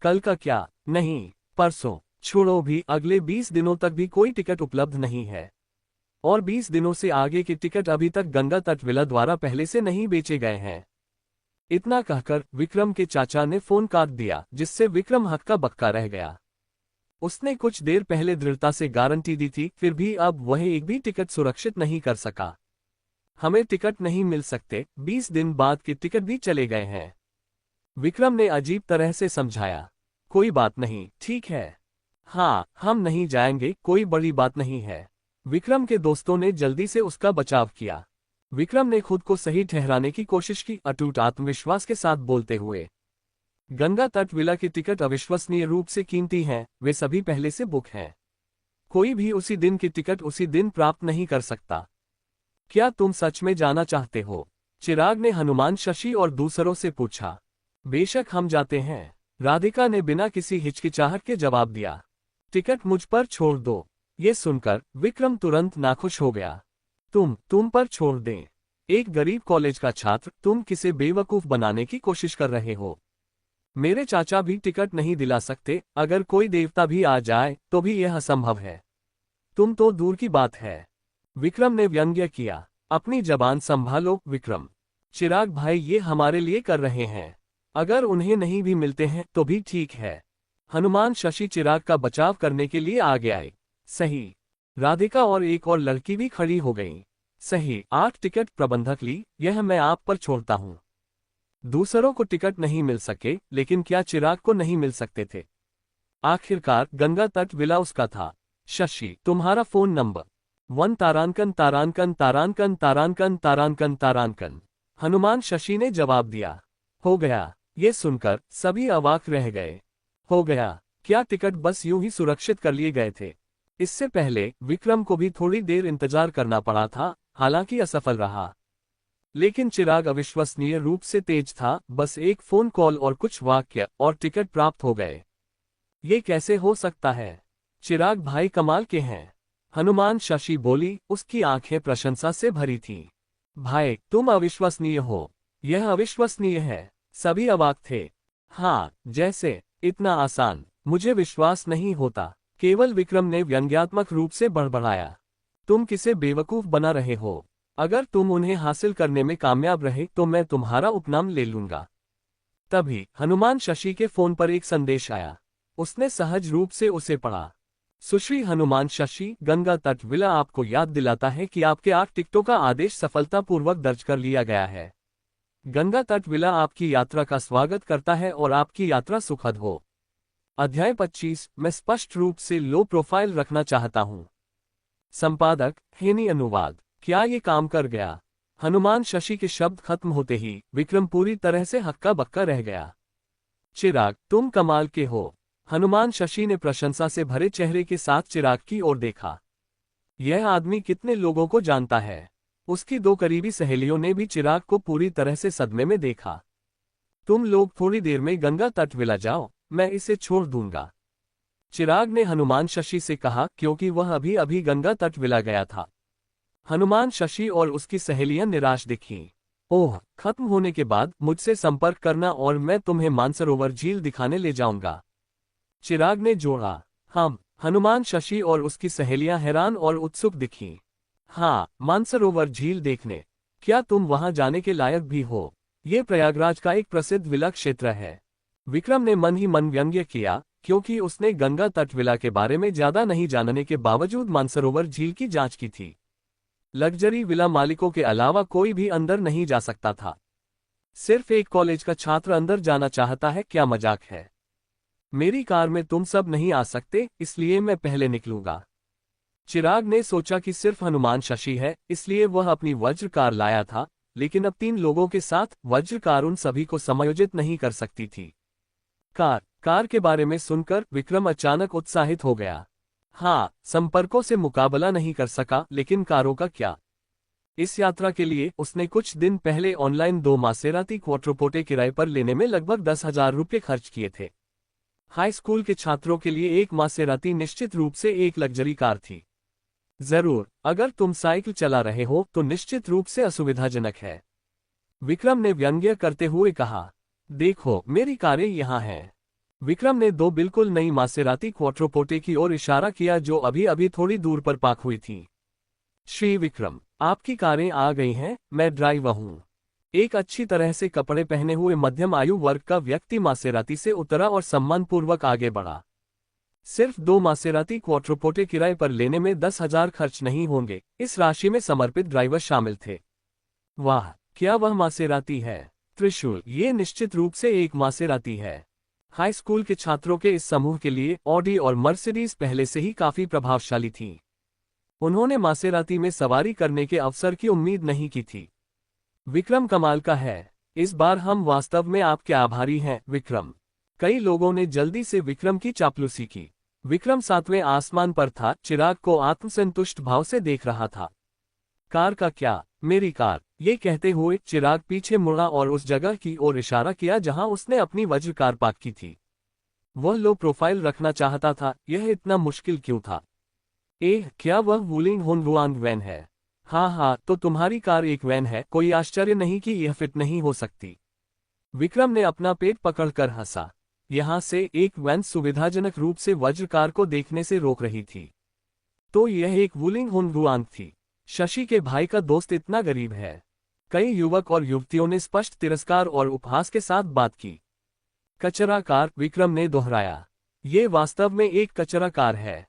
कल का क्या? नहीं, परसों। छोड़ो भी, अगले 20 दिनों तक भी कोई टिकट उपलब्ध नहीं है। और 20 दिनों से आगे के टिकट अभी तक गंगा तट विला द्वारा पहले से नहीं बेचे गए हैं। इतना कहकर विक्रम के चाचा ने फोन काट दिया, जिससे विक्रम हक्का बक्का रह गया। उसने कुछ देर पहले दृढ़ता से गारंटी दी थी, फिर भी अब वह एक भी टिकट सुरक्षित नहीं कर सका। हमें टिकट नहीं मिल सकते, 20 दिन बाद के टिकट भी चले गए हैं। विक्रम ने अजीब तरह से समझाया। कोई बात नहीं, ठीक है। हाँ, हम नहीं जाएंगे, कोई बड़ी बात नहीं है। विक्रम के दोस्तों ने जल्दी से उसका बचाव किया। विक्रम ने खुद को सही ठहराने की कोशिश की, अटूट आत्मविश्वास के साथ बोलते हुए। गंगा तट विला की टिकट अविश्वसनीय रूप से कीमती हैं, वे सभी पहले से बुक हैं। कोई भी उसी दिन की टिकट उसी दिन प्राप्त नहीं कर सकता। क्या तुम सच में जाना चाहते हो? चिराग ने हनुमान, शशि और दूसरों से पूछा। बेशक हम जाते हैं, राधिका ने बिना किसी हिचकिचाहट के जवाब दिया। टिकट मुझ पर छोड़ दो। ये सुनकर विक्रम तुरंत नाखुश हो गया। तुम पर छोड़ दें? एक गरीब कॉलेज का छात्र, तुम किसे बेवकूफ बनाने की कोशिश कर रहे हो? मेरे चाचा भी टिकट नहीं दिला सकते, अगर कोई देवता भी आ जाए तो भी यह असंभव है। तुम तो दूर की बात है। विक्रम ने व्यंग्य किया। अपनी जबान संभालो विक्रम। चिराग भाई ये हमारे लिए कर रहे हैं, अगर उन्हें नहीं भी मिलते हैं तो भी ठीक है। हनुमान, शशि चिराग का बचाव करने के लिए आगे आए। सही। राधिका और एक और लड़की भी खड़ी हो गईं। सही। 8 टिकट प्रबंधक ली, यह मैं आप पर छोड़ता हूं। दूसरों को टिकट नहीं मिल सके, लेकिन क्या चिराग को नहीं मिल सकते थे? आखिरकार गंगा तट विला उसका था। शशि, तुम्हारा फोन नंबर 1 तारांकन तारांकन तारांकन तारांकन तारांकन तारांकन। हनुमान, शशि ने जवाब दिया। हो गया। ये सुनकर सभी अवाक रह गए। हो गया? क्या टिकट बस यूं ही सुरक्षित कर लिए गए थे? इससे पहले विक्रम को भी थोड़ी देर इंतजार करना पड़ा था, हालांकि असफल रहा। लेकिन चिराग अविश्वसनीय रूप से तेज था, बस एक फोन कॉल और कुछ वाक्य और टिकट प्राप्त हो गए। ये कैसे हो सकता है? चिराग भाई कमाल के हैं। हनुमान, शशि बोली, उसकी आंखें प्रशंसा से भरी थीं। भाई तुम अविश्वसनीय हो। यह अविश्वसनीय है। सभी अवाक थे। हाँ, जैसे इतना आसान, मुझे विश्वास नहीं होता। केवल विक्रम ने व्यंग्यात्मक रूप से बड़बड़ाया। तुम किसे बेवकूफ बना रहे हो? अगर तुम उन्हें हासिल करने में कामयाब रहे तो मैं तुम्हारा उपनाम ले लूंगा। तभी हनुमान, शशि के फोन पर एक संदेश आया। उसने सहज रूप से उसे पढ़ा। सुश्री हनुमान, शशि, गंगा तट विला आपको याद दिलाता है कि आपके 8 टिकटों का आदेश सफलतापूर्वक दर्ज कर लिया गया है। गंगा तट विला आपकी यात्रा का स्वागत करता है और आपकी यात्रा सुखद हो। अध्याय 25। मैं स्पष्ट रूप से लो प्रोफाइल रखना चाहता हूं। संपादक, हेनी अनुवाद। क्या ये काम कर गया? हनुमान, शशि के शब्द खत्म होते ही विक्रम पूरी तरह से हक्का बक्का रह गया। चिराग, तुम कमाल के हो। हनुमान, शशि ने प्रशंसा से भरे चेहरे के साथ चिराग की ओर देखा। यह आदमी कितने लोगों को जानता है? उसकी 2 करीबी सहेलियों ने भी चिराग को पूरी तरह से सदमे में देखा। तुम लोग थोड़ी देर में गंगा तट विला जाओ, मैं इसे छोड़ दूंगा। चिराग ने हनुमान, शशि से कहा, क्योंकि वह अभी अभी गंगा तट विला गया था। हनुमान, शशि और उसकी सहेलियां निराश दिखीं। ओह, खत्म होने के बाद मुझसे संपर्क करना और मैं तुम्हें मानसरोवर झील दिखाने ले जाऊंगा। चिराग ने जोड़ा। हम। हनुमान, शशि और उसकी सहेलियां हैरान और उत्सुक दिखीं। हाँ, मानसरोवर झील देखने। क्या तुम वहां जाने के लायक भी हो? ये प्रयागराज का एक प्रसिद्ध विला क्षेत्र है। विक्रम ने मन ही मन व्यंग्य किया, क्योंकि उसने गंगा तट विला के बारे में ज्यादा नहीं जानने के बावजूद मानसरोवर झील की जांच की थी। लग्जरी विला मालिकों के अलावा कोई भी अंदर नहीं जा सकता था। सिर्फ एक कॉलेज का छात्र अंदर जाना चाहता है, क्या मजाक है। मेरी कार में तुम सब नहीं आ सकते, इसलिए मैं पहले निकलूंगा। चिराग ने सोचा कि सिर्फ हनुमान शशि है, इसलिए वह अपनी वज्र कार लाया था, लेकिन अब 3 लोगों के साथ वज्र कार उन सभी को समायोजित नहीं कर सकती थी। कार के बारे में सुनकर विक्रम अचानक उत्साहित हो गया। हाँ, संपर्कों से मुकाबला नहीं कर सका, लेकिन कारों का क्या। इस यात्रा के लिए उसने कुछ दिन पहले ऑनलाइन 2 मासेराती क्वाट्रोपोर्टे किराए पर लेने में लगभग 10,000 रुपये खर्च किए थे। हाई स्कूल के छात्रों के लिए एक मासेराती निश्चित रूप से एक लग्जरी कार थी। जरूर, अगर तुम साइकिल चला रहे हो तो निश्चित रूप से असुविधाजनक है, विक्रम ने व्यंग्य करते हुए कहा। देखो, मेरी कारें यहाँ हैं। विक्रम ने 2 बिल्कुल नई मासेराती क्वाट्रोपोर्टे की ओर इशारा किया जो अभी अभी थोड़ी दूर पर पार्क हुई थी। श्री विक्रम, आपकी कारें आ गई हैं, मैं ड्राइवर हूँ। एक अच्छी तरह से कपड़े पहने हुए मध्यम आयु वर्ग का व्यक्ति मासेराती से उतरा और सम्मानपूर्वक आगे बढ़ा। सिर्फ 2 मासेराती क्वाट्रोपोर्टे किराए पर लेने में 10,000 खर्च नहीं होंगे, इस राशि में समर्पित ड्राइवर शामिल थे। वाह, क्या वह मासेराती है। त्रिशूल, ये निश्चित रूप से एक मासेराती है। हाई स्कूल के छात्रों के इस समूह के लिए ऑडी और मर्सिडीज पहले से ही काफी प्रभावशाली थीं। उन्होंने मासेराती में सवारी करने के अवसर की उम्मीद नहीं की थी। विक्रम कमाल का है, इस बार हम वास्तव में आपके आभारी हैं, विक्रम। कई लोगों ने जल्दी से विक्रम की चापलूसी की। विक्रम 7वें आसमान पर था, चिराग को आत्मसंतुष्ट भाव से देख रहा था। कार का क्या, मेरी कार, ये कहते हुए चिराग पीछे मुड़ा और उस जगह की ओर इशारा किया जहां उसने अपनी वज्र कार पार्क की थी। वह लो प्रोफाइल रखना चाहता था, यह इतना मुश्किल क्यों था। क्या वह वुलिंग होनरुआंग वैन है। हाँ, तो तुम्हारी कार एक वैन है, कोई आश्चर्य नहीं कि यह फिट नहीं हो सकती। विक्रम ने अपना पेट पकड़कर हंसा। यहां से एक वैन सुविधाजनक रूप से वज्र कार को देखने से रोक रही थी। तो यह एक वुलिंग होनरुआंग थी। शशि के भाई का दोस्त इतना गरीब है। कई युवक और युवतियों ने स्पष्ट तिरस्कार और उपहास के साथ बात की। कचरा कार, विक्रम ने दोहराया। ये वास्तव में एक कचरा कार है,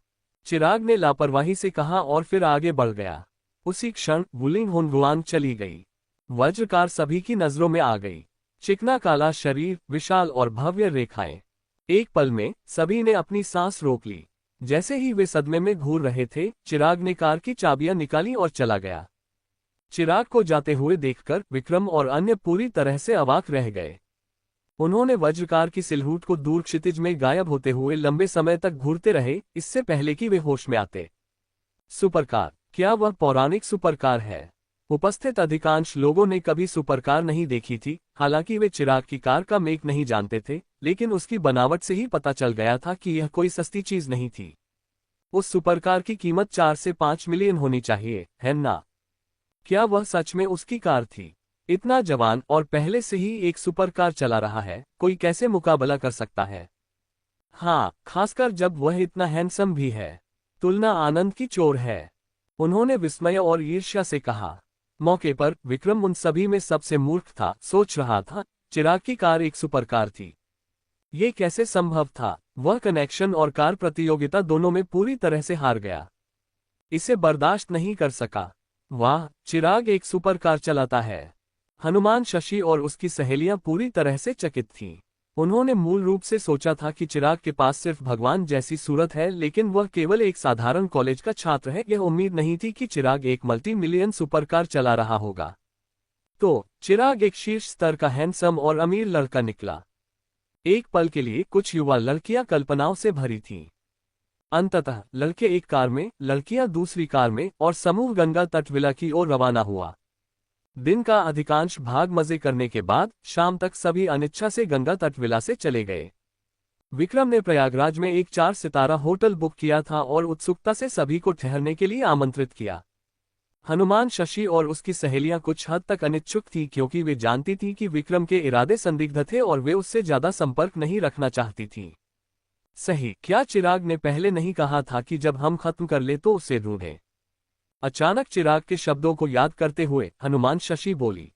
चिराग ने लापरवाही से कहा और फिर आगे बढ़ गया। उसी क्षण वुलिंग होनरुआंग चली गई। वज्र कार सभी की नजरों में आ गई। चिकना काला शरीर, विशाल और भव्य रेखाएं। एक पल में सभी ने अपनी सांस रोक ली। जैसे ही वे सदमे में घूर रहे थे, चिराग ने कार की चाबियां निकाली और चला गया। चिराग को जाते हुए देखकर विक्रम और अन्य पूरी तरह से अवाक रह गए। उन्होंने वज्रकार की सिलहूट को दूर क्षितिज में गायब होते हुए लंबे समय तक घूरते रहे, इससे पहले कि वे होश में आते। सुपरकार, क्या वह पौराणिक सुपरकार है। उपस्थित अधिकांश लोगों ने कभी सुपरकार नहीं देखी थी, हालांकि वे चिराग की कार का मेक नहीं जानते थे, लेकिन उसकी बनावट से ही पता चल गया था कि यह कोई सस्ती चीज नहीं थी। उस सुपरकार की कीमत 4 से 5 मिलियन होनी चाहिए, है ना। क्या वह सच में उसकी कार थी। इतना जवान और पहले से ही एक सुपरकार चला रहा है, कोई कैसे मुकाबला कर सकता है। हाँ, खासकर जब वह इतना हैंडसम भी है। तुलना आनंद की चोर है, उन्होंने विस्मय और ईर्ष्या से कहा। मौके पर विक्रम उन सभी में सबसे मूर्ख था, सोच रहा था चिराग की कार एक सुपरकार थी। ये कैसे संभव था। वह कनेक्शन और कार प्रतियोगिता दोनों में पूरी तरह से हार गया। इसे बर्दाश्त नहीं कर सका। वाह, चिराग एक सुपरकार चलाता है। हनुमान शशि और उसकी सहेलियां पूरी तरह से चकित थीं। उन्होंने मूल रूप से सोचा था कि चिराग के पास सिर्फ भगवान जैसी सूरत है, लेकिन वह केवल एक साधारण कॉलेज का छात्र है। यह उम्मीद नहीं थी कि चिराग एक मल्टी मिलियन सुपरकार चला रहा होगा। तो चिराग एक शीर्ष स्तर का हैंडसम और अमीर लड़का निकला। एक पल के लिए कुछ युवा लड़कियां कल्पनाओं से भरी थीं। अंततः लड़के एक कार में, लड़कियां दूसरी कार में, और समूह गंगा तट विला की ओर रवाना हुआ। दिन का अधिकांश भाग मजे करने के बाद शाम तक सभी अनिच्छा से गंगा तट विला से चले गए। विक्रम ने प्रयागराज में एक 4 सितारा होटल बुक किया था और उत्सुकता से सभी को ठहरने के लिए आमंत्रित किया। हनुमान शशि और उसकी सहेलियां कुछ हद तक अनिच्छुक थी, क्योंकि वे जानती थी कि विक्रम के इरादे संदिग्ध थे और वे उससे ज्यादा संपर्क नहीं रखना चाहती थीं। सही, क्या चिराग ने पहले नहीं कहा था कि जब हम खत्म कर ले तो उसे ढूंढें। अचानक चिराग के शब्दों को याद करते हुए हनुमान शशि बोली।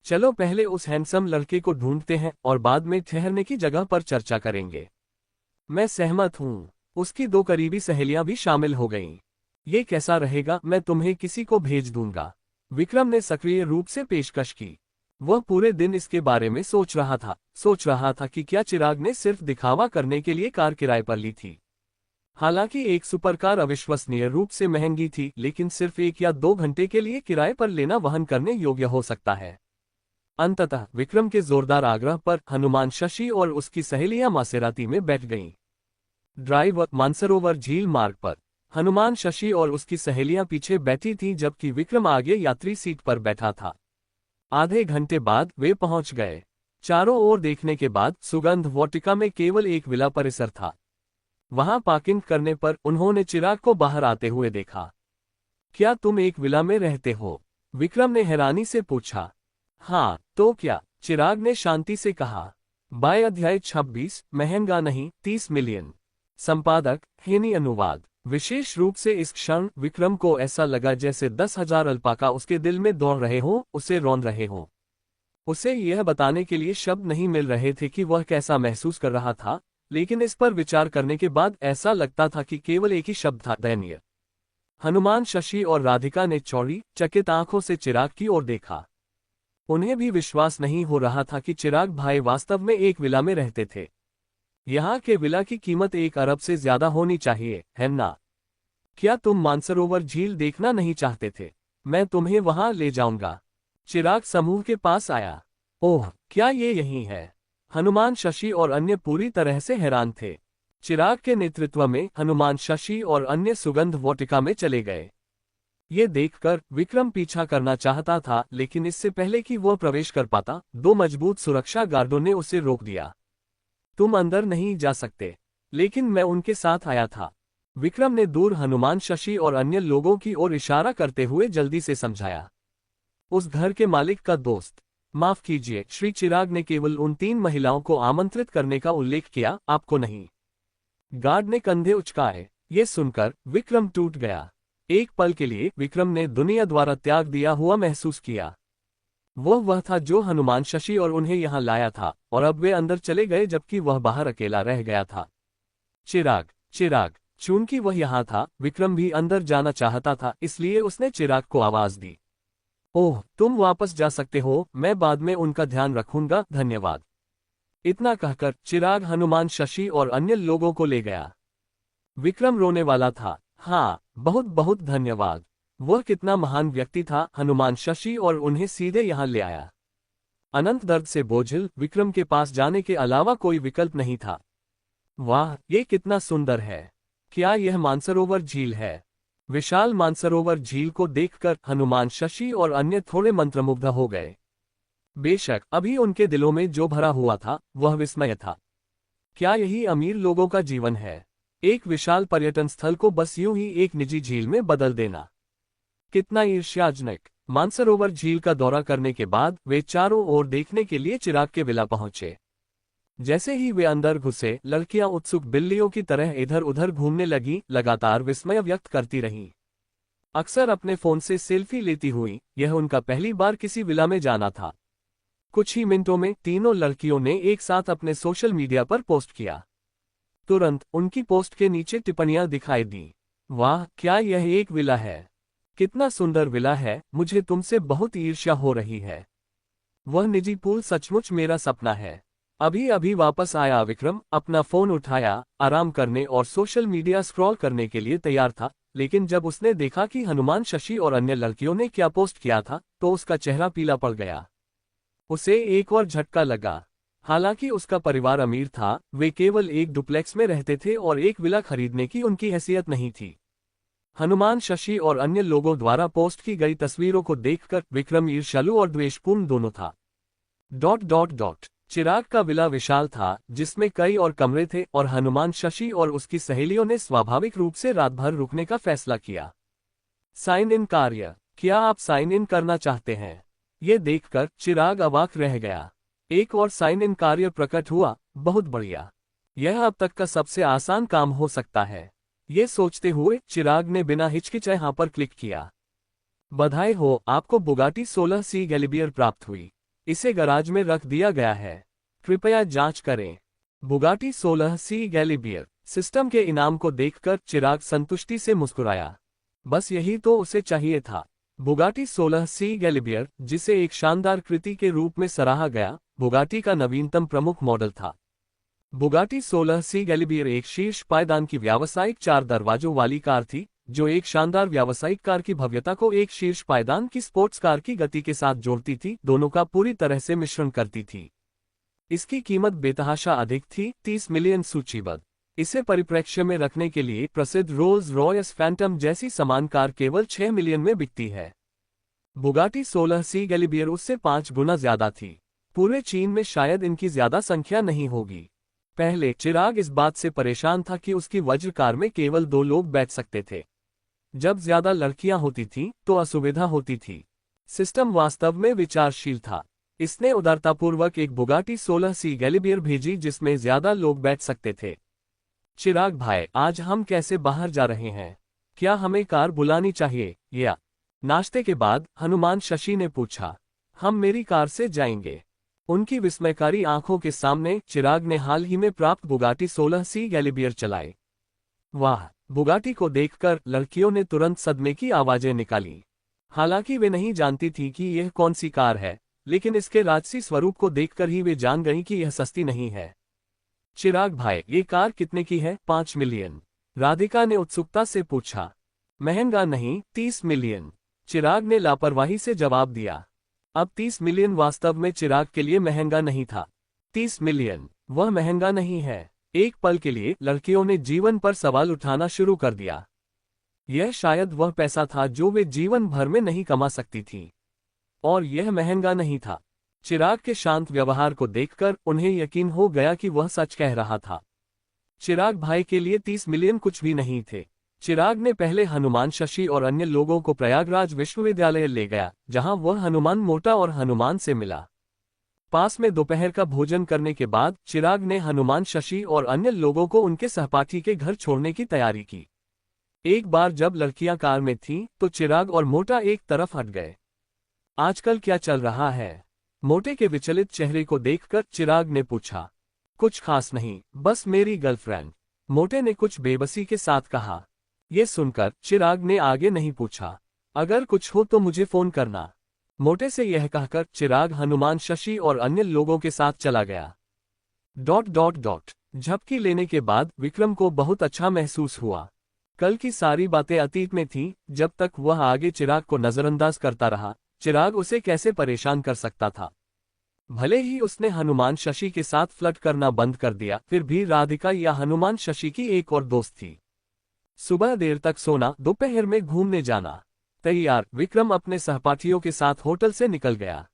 चलो पहले उस हैंडसम लड़के को ढूंढते हैं और बाद में ठहरने की जगह पर चर्चा करेंगे। मैं सहमत हूँ। उसकी 2 करीबी सहेलियां भी शामिल हो गईं। ये कैसा रहेगा, मैं तुम्हें किसी को भेज दूंगा। विक्रम ने सक्रिय रूप से पेशकश की। वह पूरे दिन इसके बारे में सोच रहा था कि क्या चिराग ने सिर्फ दिखावा करने के लिए कार किराए पर ली थी। हालांकि एक सुपरकार अविश्वसनीय रूप से महंगी थी, लेकिन सिर्फ 1 या 2 घंटे के लिए किराए पर लेना वहन करने योग्य हो सकता है। अंततः विक्रम के जोरदार आग्रह पर हनुमान शशि और उसकी सहेलियां मासेराती में बैठ गईं। ड्राइव मानसरोवर झील मार्ग पर हनुमान शशि और उसकी सहेलियां पीछे बैठी थीं, जबकि विक्रम आगे यात्री सीट पर बैठा था। आधे घंटे बाद वे पहुंच गए। चारों ओर देखने के बाद सुगंध वाटिका में केवल एक विला परिसर था। वहां पार्किंग करने पर उन्होंने चिराग को बाहर आते हुए देखा। क्या तुम एक विला में रहते हो? विक्रम ने हैरानी से पूछा। हाँ, तो क्या? चिराग ने शांति से कहा। बाय अध्याय 26, महंगा नहीं, 30 मिलियन। संपादक हेनी अनुवाद। विशेष रूप से इस क्षण विक्रम को ऐसा लगा जैसे 10,000 अल्पाका उसके दिल में दौड़ रहे हों, उसे रौंद रहे हों। उसे यह बताने के लिए शब्द नहीं मिल रहे थे कि वह कैसा महसूस कर रहा था, लेकिन इस पर विचार करने के बाद ऐसा लगता था कि केवल एक ही शब्द था, दयनीय। हनुमान शशि और राधिका ने चौड़ी, चकित आंखों से चिराग की ओर देखा। उन्हें भी विश्वास नहीं हो रहा था कि चिराग भाई वास्तव में एक विला में रहते थे। यहाँ के विला की कीमत 1 अरब से ज्यादा होनी चाहिए, है ना? क्या तुम मानसरोवर झील देखना नहीं चाहते थे? मैं तुम्हें वहां ले जाऊंगा। चिराग समूह के पास आया। ओह, क्या ये यही है? हनुमान शशि और अन्य पूरी तरह से हैरान थे। चिराग के नेतृत्व में हनुमान शशि और अन्य सुगंध वाटिका में चले गए। ये देखकर विक्रम पीछा करना चाहता था, लेकिन इससे पहले कि वह प्रवेश कर पाता, 2 मजबूत सुरक्षा गार्डों ने उसे रोक दिया। तुम अंदर नहीं जा सकते। लेकिन मैं उनके साथ आया था। विक्रम ने दूर हनुमान शशि और अन्य लोगों की ओर इशारा करते हुए जल्दी से समझाया। उस घर के मालिक का दोस्त। माफ कीजिए, श्री चिराग ने केवल उन 3 महिलाओं को आमंत्रित करने का उल्लेख किया, आपको नहीं। गार्ड ने कंधे उचकाए। ये सुनकर विक्रम टूट गया। एक पल के लिए विक्रम ने दुनिया द्वारा त्याग दिया हुआ महसूस किया। वह था जो हनुमान शशि और उन्हें यहां लाया था, और अब वे अंदर चले गए जबकि वह बाहर अकेला रह गया था। चिराग। चूंकि वह यहां था, विक्रम भी अंदर जाना चाहता था, इसलिए उसने चिराग को आवाज दी। ओह, तुम वापस जा सकते हो, मैं बाद में उनका ध्यान रखूंगा, धन्यवाद। इतना कहकर चिराग हनुमान शशि और अन्य लोगों को ले गया। विक्रम रोने वाला था। हाँ, बहुत बहुत धन्यवाद। वह कितना महान व्यक्ति था। हनुमान शशि और उन्हें सीधे यहां ले आया। अनंत दर्द से बोझिल विक्रम के पास जाने के अलावा कोई विकल्प नहीं था। वाह, ये कितना सुंदर है। क्या यह मानसरोवर झील है? विशाल मानसरोवर झील को देखकर हनुमान शशि और अन्य थोड़े मंत्रमुग्ध हो गए। बेशक अभी उनके दिलों में जो भरा हुआ था वह विस्मय था। क्या यही अमीर लोगों का जीवन है? एक विशाल पर्यटन स्थल को बस यूं ही एक निजी झील में बदल देना। कितना ईर्ष्याजनक। मानसरोवर झील का दौरा करने के बाद वे चारों ओर देखने के लिए चिराग के विला पहुंचे। जैसे ही वे अंदर घुसे, लड़कियां उत्सुक बिल्लियों की तरह इधर उधर घूमने लगी, लगातार विस्मय व्यक्त करती रहीं। अक्सर अपने फोन से सेल्फी लेती हुई, यह उनका पहली बार किसी विला में जाना था। कुछ ही मिनटों में तीनों लड़कियों ने एक साथ अपने सोशल मीडिया पर पोस्ट किया। तुरंत उनकी पोस्ट के नीचे टिप्पणियां दिखाई दी। वाह, क्या यह एक विला है? कितना सुंदर विला है, मुझे तुमसे बहुत ईर्ष्या हो रही है। वह निजी पूल सचमुच मेरा सपना है। अभी अभी वापस आया विक्रम अपना फोन उठाया, आराम करने और सोशल मीडिया स्क्रॉल करने के लिए तैयार था, लेकिन जब उसने देखा कि हनुमान शशि और अन्य लड़कियों ने क्या पोस्ट किया था, तो उसका चेहरा पीला पड़ गया। उसे एक और झटका लगा। हालांकि उसका परिवार अमीर था, वे केवल एक डुप्लेक्स में रहते थे और एक विला खरीदने की उनकी हैसियत नहीं थी। हनुमान शशि और अन्य लोगों द्वारा पोस्ट की गई तस्वीरों को देखकर विक्रम ईर्ष्यालु और द्वेषपूर्ण दोनों था। चिराग का विला विशाल था, जिसमें कई और कमरे थे, और हनुमान शशि और उसकी सहेलियों ने स्वाभाविक रूप से रात भर रुकने का फैसला किया। साइन इन कार्य। क्या आप साइन इन करना चाहते हैं? ये देखकर चिराग अवाक रह गया। एक और साइन इन कार्य प्रकट हुआ, बहुत बढ़िया। यह अब तक का सबसे आसान काम हो सकता है। ये सोचते हुए चिराग ने बिना हिचकिचाए यहाँ पर क्लिक किया। बधाई हो, आपको बुगाटी 16C गैलिबियर प्राप्त हुई। इसे गराज में रख दिया गया है। कृपया जांच करें। Bugatti 16C गैलिबियर। सिस्टम के इनाम को देखकर चिराग संतुष्टि से मुस्कुराया। बस यही तो उसे चाहिए था। बुगाटी 16C गैलिबियर, जिसे एक शानदार कृति के रूप में सराहा गया, बुगाटी का नवीनतम प्रमुख मॉडल था। बुगाटी 16C गैलिबियर एक शीर्ष पायदान की व्यावसायिक 4 दरवाजों वाली कार थी, जो एक शानदार व्यावसायिक कार की भव्यता को एक शीर्ष पायदान की स्पोर्ट्स कार की गति के साथ जोड़ती थी, दोनों का पूरी तरह से मिश्रण करती थी। इसकी कीमत बेतहाशा अधिक थी, 30 मिलियन सूचीबद्ध। इसे परिप्रेक्ष्य में रखने के लिए प्रसिद्ध रोल्स रॉयस फैंटम जैसी समान कार केवल 6 मिलियन में बिकती है। बुगाटी 16C गैलिबियर उससे 5 गुना ज्यादा थी। पूरे चीन में शायद इनकी ज्यादा संख्या नहीं होगी। पहले चिराग इस बात से परेशान था कि उसकी वज्र कार में केवल 2 लोग बैठ सकते थे। जब ज्यादा लड़कियां होती थीं, तो असुविधा होती थी। सिस्टम वास्तव में विचारशील था। इसने उदारतापूर्वक एक बुगाटी 16C गैलिबियर भेजी जिसमें ज्यादा लोग बैठ सकते थे। चिराग भाई, आज हम कैसे बाहर जा रहे हैं? क्या हमें कार बुलानी चाहिए या? नाश्ते के बाद हनुमान शशि ने पूछा। हम मेरी कार से जाएंगे। उनकी विस्मयकारी आंखों के सामने चिराग ने हाल ही में प्राप्त बुगाटी 16C गैलिबियर चलाई। वाह! बुगाटी को देखकर लड़कियों ने तुरंत सदमे की आवाजें निकाली। हालांकि वे नहीं जानती थी कि यह कौन सी कार है, लेकिन इसके राजसी स्वरूप को देखकर ही वे जान गईं कि यह सस्ती नहीं है। चिराग भाई, ये कार कितने की है? 5 मिलियन। राधिका ने उत्सुकता से पूछा। महंगा नहीं, 30 मिलियन। चिराग ने लापरवाही से जवाब दिया। अब 30 मिलियन वास्तव में चिराग के लिए महंगा नहीं था। 30 मिलियन, वह महंगा नहीं है। एक पल के लिए लड़कियों ने जीवन पर सवाल उठाना शुरू कर दिया। यह शायद वह पैसा था जो वे जीवन भर में नहीं कमा सकती थीं। और यह महंगा नहीं था। चिराग के शांत व्यवहार को देखकर उन्हें यकीन हो गया कि वह सच कह रहा था। चिराग भाई के लिए 30 मिलियन कुछ भी नहीं थे। चिराग ने पहले हनुमान शशि और अन्य लोगों को प्रयागराज विश्वविद्यालय ले गया, जहां वह हनुमान मोटा और हनुमान से मिला। पास में दोपहर का भोजन करने के बाद चिराग ने हनुमान शशि और अन्य लोगों को उनके सहपाठी के घर छोड़ने की तैयारी की। एक बार जब लड़कियां कार में थीं, तो चिराग और मोटा एक तरफ हट गए। आजकल क्या चल रहा है? मोटे के विचलित चेहरे को देखकर चिराग ने पूछा। कुछ खास नहीं, बस मेरी गर्लफ्रेंड, मोटे ने कुछ बेबसी के साथ कहा। यह सुनकर चिराग ने आगे नहीं पूछा। अगर कुछ हो तो मुझे फोन करना। मोटे से यह कहकर चिराग हनुमान शशि और अन्य लोगों के साथ चला गया। ... झपकी लेने के बाद विक्रम को बहुत अच्छा महसूस हुआ। कल की सारी बातें अतीत में थीं, जब तक वह आगे चिराग को नजरअंदाज करता रहा, चिराग उसे कैसे परेशान कर सकता था। भले ही उसने हनुमान शशि के साथ फ्लर्ट करना बंद कर दिया, फिर भी राधिका या हनुमान शशि की एक और दोस्त थी। सुबह देर तक सोना, दोपहर में घूमने जाना। तैयार विक्रम अपने सहपाठियों के साथ होटल से निकल गया।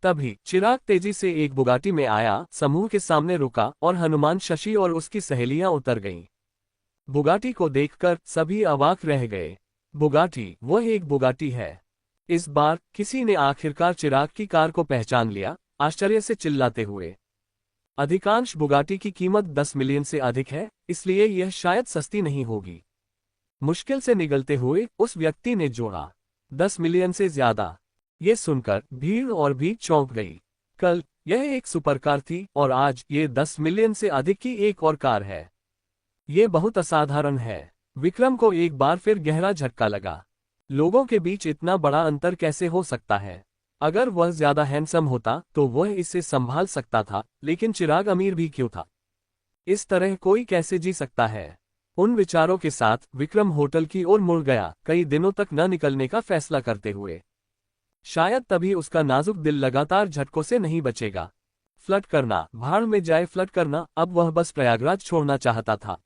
तभी चिराग तेजी से एक बुगाटी में आया, समूह के सामने रुका और हनुमान शशि और उसकी सहेलियां उतर गईं। बुगाटी को देखकर सभी अवाक रह गए। बुगाटी, वह एक बुगाटी है। इस बार किसी ने आखिरकार चिराग की कार को पहचान लिया, आश्चर्य से चिल्लाते हुए। अधिकांश बुगाटी की कीमत 10 मिलियन से अधिक है, इसलिए यह शायद सस्ती नहीं होगी। मुश्किल से निगलते हुए उस व्यक्ति ने जोड़ा। 10 मिलियन से ज्यादा। ये सुनकर भीड़ और भी चौंक गई। कल यह एक सुपरकार थी और आज ये 10 मिलियन से अधिक की एक और कार है। ये बहुत असाधारण है। विक्रम को एक बार फिर गहरा झटका लगा। लोगों के बीच इतना बड़ा अंतर कैसे हो सकता है? अगर वह ज्यादा हैंडसम होता तो वह इसे संभाल सकता था, लेकिन चिराग अमीर भी क्यों था? इस तरह कोई कैसे जी सकता है? उन विचारों के साथ विक्रम होटल की ओर मुड़ गया, कई दिनों तक न निकलने का फैसला करते हुए। शायद तभी उसका नाजुक दिल लगातार झटकों से नहीं बचेगा। फ्लर्ट करना, भाड़ में जाए फ्लर्ट करना, अब वह बस प्रयागराज छोड़ना चाहता था।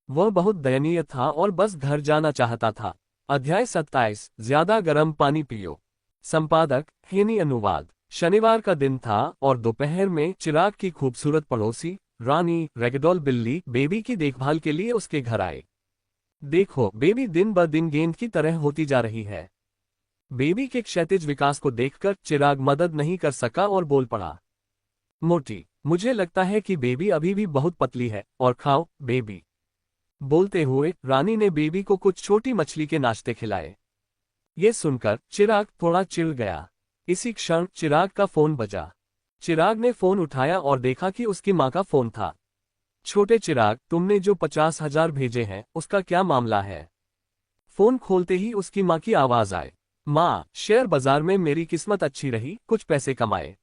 वह बहुत दयनीय था और बस घर जाना चाहता था। अध्याय 27, ज्यादा गर्म पानी पियो। संपादक हेनी अनुवाद। शनिवार का दिन था और दोपहर में चिराग की खूबसूरत पड़ोसी रानी रैगडॉल बिल्ली बेबी की देखभाल के लिए उसके घर आए। देखो, बेबी दिन ब दिन गेंद की तरह होती जा रही है। बेबी के क्षैतिज विकास को देखकर चिराग मदद नहीं कर सका और बोल पड़ा। मोटी, मुझे लगता है कि बेबी अभी भी बहुत पतली है, और खाओ बेबी। बोलते हुए रानी ने बेबी को कुछ छोटी मछली के नाश्ते खिलाए। ये सुनकर चिराग थोड़ा चिढ़ गया। इसी क्षण चिराग का फोन बजा। चिराग ने फोन उठाया और देखा कि उसकी मां का फोन था। छोटे चिराग, तुमने जो 50,000 भेजे हैं उसका क्या मामला है? फोन खोलते ही उसकी माँ की आवाज आए, माँ, शेयर बाजार में मेरी किस्मत अच्छी रही, कुछ पैसे कमाए।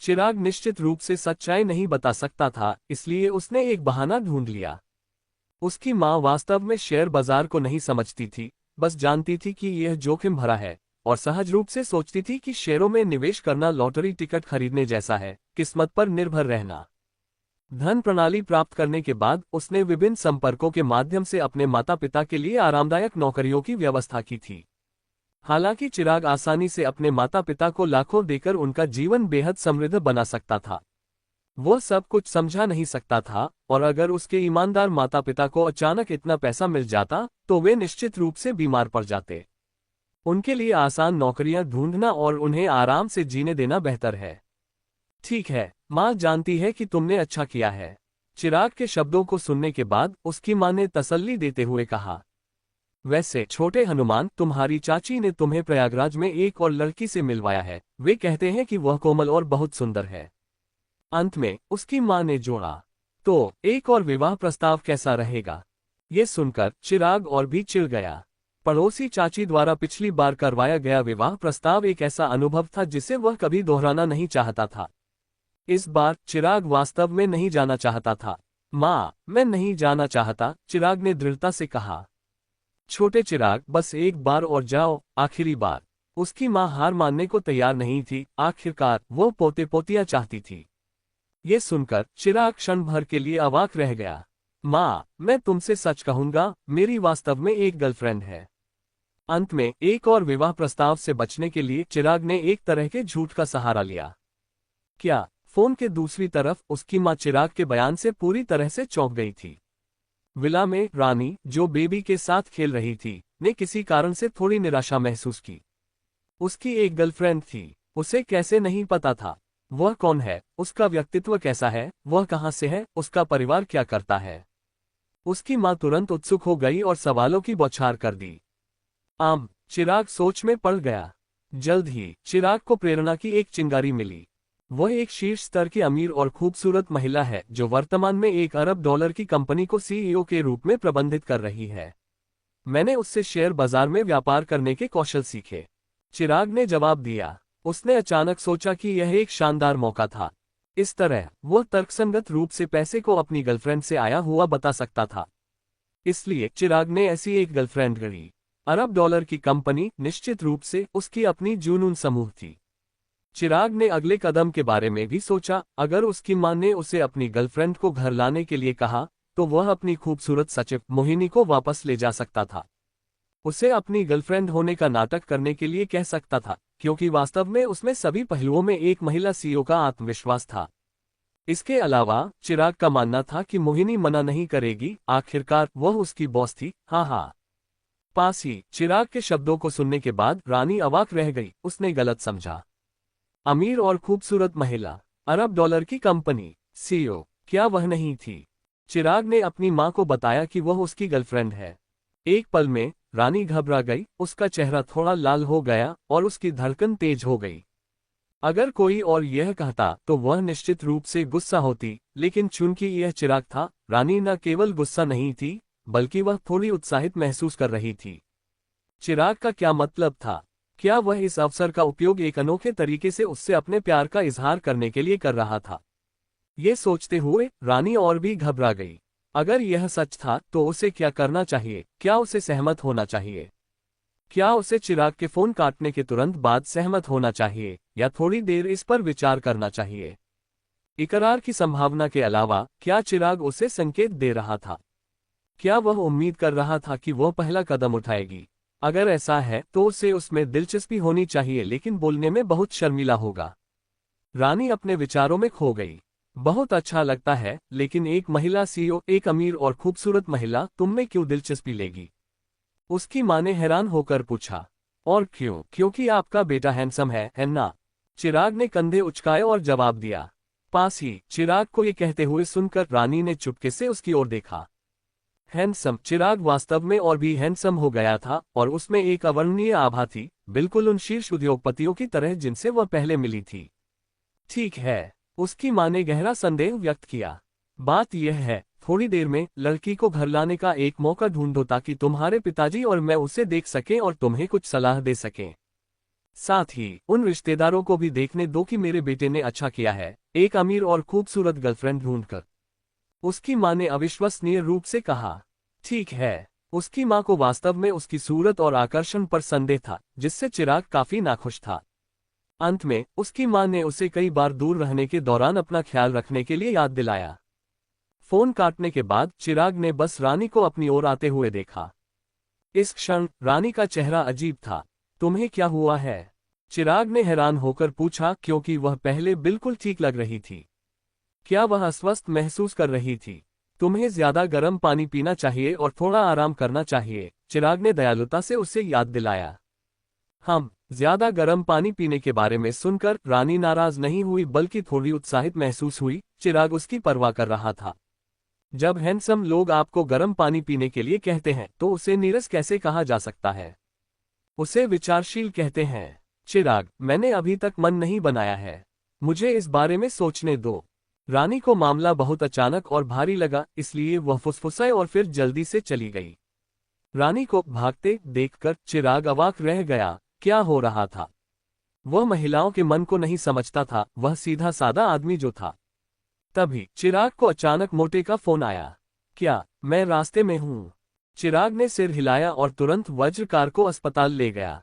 चिराग निश्चित रूप से सच्चाई नहीं बता सकता था, इसलिए उसने एक बहाना ढूंढ लिया। उसकी माँ वास्तव में शेयर बाजार को नहीं समझती थी, बस जानती थी कि यह जोखिम भरा है, और सहज रूप से सोचती थी कि शेयरों में निवेश करना लॉटरी टिकट खरीदने जैसा है, किस्मत पर निर्भर रहना। धन प्रणाली प्राप्त करने के बाद उसने विभिन्न संपर्कों के माध्यम से अपने माता पिता के लिए आरामदायक नौकरियों की व्यवस्था की थी। हालांकि चिराग आसानी से अपने माता पिता को लाखों देकर उनका जीवन बेहद समृद्ध बना सकता था। वह सब कुछ समझा नहीं सकता था, और अगर उसके ईमानदार माता पिता को अचानक इतना पैसा मिल जाता तो वे निश्चित रूप से बीमार पड़ जाते। उनके लिए आसान नौकरियां ढूंढना और उन्हें आराम से जीने देना बेहतर है। ठीक है, माँ जानती है कि तुमने अच्छा किया है। चिराग के शब्दों को सुनने के बाद उसकी माँ ने तसल्ली देते हुए कहा, वैसे छोटे हनुमान, तुम्हारी चाची ने तुम्हें प्रयागराज में एक और लड़की से मिलवाया है। वे कहते हैं कि वह कोमल और बहुत सुंदर है। अंत में उसकी माँ ने जोड़ा, तो एक और विवाह प्रस्ताव कैसा रहेगा? ये सुनकर चिराग और भी चिढ़ गया। पड़ोसी चाची द्वारा पिछली बार करवाया गया विवाह प्रस्ताव एक ऐसा अनुभव था जिसे वह कभी दोहराना नहीं चाहता था। इस बार चिराग वास्तव में नहीं जाना चाहता था। माँ, मैं नहीं जाना चाहता, चिराग ने दृढ़ता से कहा। छोटे चिराग, बस एक बार और जाओ, आखिरी बार। उसकी माँ हार मानने को तैयार नहीं थी। आखिरकार वो पोते पोतियां चाहती थी। ये सुनकर चिराग क्षण भर के लिए अवाक रह गया। माँ, मैं तुमसे सच कहूंगा, मेरी वास्तव में एक गर्लफ्रेंड है। अंत में एक और विवाह प्रस्ताव से बचने के लिए चिराग ने एक तरह के झूठ का सहारा लिया। क्या? फोन के दूसरी तरफ उसकी माँ चिराग के बयान से पूरी तरह से चौंक गई थी। विला में रानी, जो बेबी के साथ खेल रही थी, ने किसी कारण से थोड़ी निराशा महसूस की। उसकी एक गर्लफ्रेंड थी, उसे कैसे नहीं पता था? वह कौन है? उसका व्यक्तित्व कैसा है? वह कहाँ से है? उसका परिवार क्या करता है? उसकी माँ तुरंत उत्सुक हो गई और सवालों की बौछार कर दी। चिराग सोच में पड़ गया। जल्द ही चिराग को प्रेरणा की एक चिंगारी मिली। वह एक शीर्ष स्तर की अमीर और खूबसूरत महिला है जो वर्तमान में $1 अरब की कंपनी को सीईओ के रूप में प्रबंधित कर रही है। मैंने उससे शेयर बाजार में व्यापार करने के कौशल सीखे, चिराग ने जवाब दिया। उसने अचानक सोचा कि यह एक शानदार मौका था। इस तरह वह तर्कसंगत रूप से पैसे को अपनी गर्लफ्रेंड से आया हुआ बता सकता था। इसलिए चिराग ने ऐसी एक गर्लफ्रेंड गढ़ी। $1 की कंपनी निश्चित रूप से उसकी अपनी जुनून समूह थी। चिराग ने अगले कदम के बारे में भी सोचा। अगर उसकी मां ने उसे अपनी गर्लफ्रेंड को घर लाने के लिए कहा, तो वह अपनी खूबसूरत सचिव मोहिनी को वापस ले जा सकता था। उसे अपनी गर्लफ्रेंड होने का नाटक करने के लिए कह सकता था, क्योंकि वास्तव में उसमें सभी पहलुओं में एक महिला सीईओ का आत्मविश्वास था। इसके अलावा चिराग का मानना था कि मोहिनी मना नहीं करेगी, आखिरकार वह उसकी बॉस थी। हाँ, पास ही चिराग के शब्दों को सुनने के बाद रानी अवाक रह गई। उसने गलत समझा। अमीर और खूबसूरत महिला, $1 की कंपनी, सीईओ, क्या वह नहीं थी? चिराग ने अपनी मां को बताया कि वह उसकी गर्लफ्रेंड है। एक पल में रानी घबरा गई, उसका चेहरा थोड़ा लाल हो गया और उसकी धड़कन तेज हो गई। अगर कोई और यह कहता तो वह निश्चित रूप से गुस्सा होती, लेकिन चूंकि यह चिराग था, रानी न केवल गुस्सा नहीं थी, बल्कि वह थोड़ी उत्साहित महसूस कर रही थी। चिराग का क्या मतलब था? क्या वह इस अवसर का उपयोग एक अनोखे तरीके से उससे अपने प्यार का इजहार करने के लिए कर रहा था? ये सोचते हुए रानी और भी घबरा गई। अगर यह सच था तो उसे क्या करना चाहिए? क्या उसे सहमत होना चाहिए? क्या उसे चिराग के फोन काटने के तुरंत बाद सहमत होना चाहिए, या थोड़ी देर इस पर विचार करना चाहिए? इकरार की संभावना के अलावा क्या चिराग उसे संकेत दे रहा था? क्या वह उम्मीद कर रहा था कि वह पहला कदम उठाएगी? अगर ऐसा है तो उसे उसमें दिलचस्पी होनी चाहिए, लेकिन बोलने में बहुत शर्मीला होगा। रानी अपने विचारों में खो गई। बहुत अच्छा लगता है, लेकिन एक महिला सीईओ, एक अमीर और खूबसूरत महिला, तुमने क्यों दिलचस्पी लेगी? उसकी मां ने हैरान होकर पूछा। और क्यों? क्योंकि आपका बेटा हैंडसम है ना? चिराग ने कंधे उचकाए और जवाब दिया। पास ही चिराग को ये कहते हुए सुनकर रानी ने चुपके से उसकी ओर देखा। हैंडसम? चिराग वास्तव में और भी हैंडसम हो गया था, और उसमें एक अवर्णनीय आभा थी, बिल्कुल उन शीर्ष उद्योगपतियों की तरह जिनसे वह पहले मिली थी। ठीक है, उसकी मां ने गहरा संदेह व्यक्त किया। बात यह है, थोड़ी देर में लड़की को घर लाने का एक मौका ढूंढो ताकि तुम्हारे पिताजी और मैं उसे देख सकें और तुम्हें कुछ सलाह दे सकें। साथ ही उन रिश्तेदारों को भी देखने दो कि मेरे बेटे ने अच्छा किया है, एक अमीर और खूबसूरत गर्लफ्रेंड ढूंढकर। उसकी मां ने अविश्वसनीय रूप से कहा। ठीक है। उसकी मां को वास्तव में उसकी सूरत और आकर्षण पर संदेह था, जिससे चिराग काफी नाखुश था। अंत में उसकी मां ने उसे कई बार दूर रहने के दौरान अपना ख्याल रखने के लिए याद दिलाया। फोन काटने के बाद चिराग ने बस रानी को अपनी ओर आते हुए देखा। इस क्षण रानी का चेहरा अजीब था। तुम्हें क्या हुआ है? चिराग ने हैरान होकर पूछा, क्योंकि वह पहले बिल्कुल ठीक लग रही थी। क्या वह अस्वस्थ महसूस कर रही थी? तुम्हें ज्यादा गर्म पानी पीना चाहिए और थोड़ा आराम करना चाहिए, चिराग ने दयालुता से उसे याद दिलाया। हम ज्यादा गर्म पानी पीने के बारे में सुनकर रानी नाराज नहीं हुई बल्कि थोड़ी उत्साहित महसूस हुई। चिराग उसकी परवाह कर रहा था। जब हैंडसम लोग आपको गर्म पानी पीने के लिए कहते हैं तो उसे नीरस कैसे कहा जा सकता है? उसे विचारशील कहते हैं। चिराग, मैंने अभी तक मन नहीं बनाया है, मुझे इस बारे में सोचने दो। रानी को मामला बहुत अचानक और भारी लगा, इसलिए वह फुसफुसाई और फिर जल्दी से चली गई। रानी को भागते देखकर चिराग अवाक रह गया। क्या हो रहा था? वह महिलाओं के मन को नहीं समझता था, वह सीधा सादा आदमी जो था। तभी चिराग को अचानक मोटे का फोन आया। क्या मैं रास्ते में हूं? चिराग ने सिर हिलाया और तुरंत वज्रकार को अस्पताल ले गया।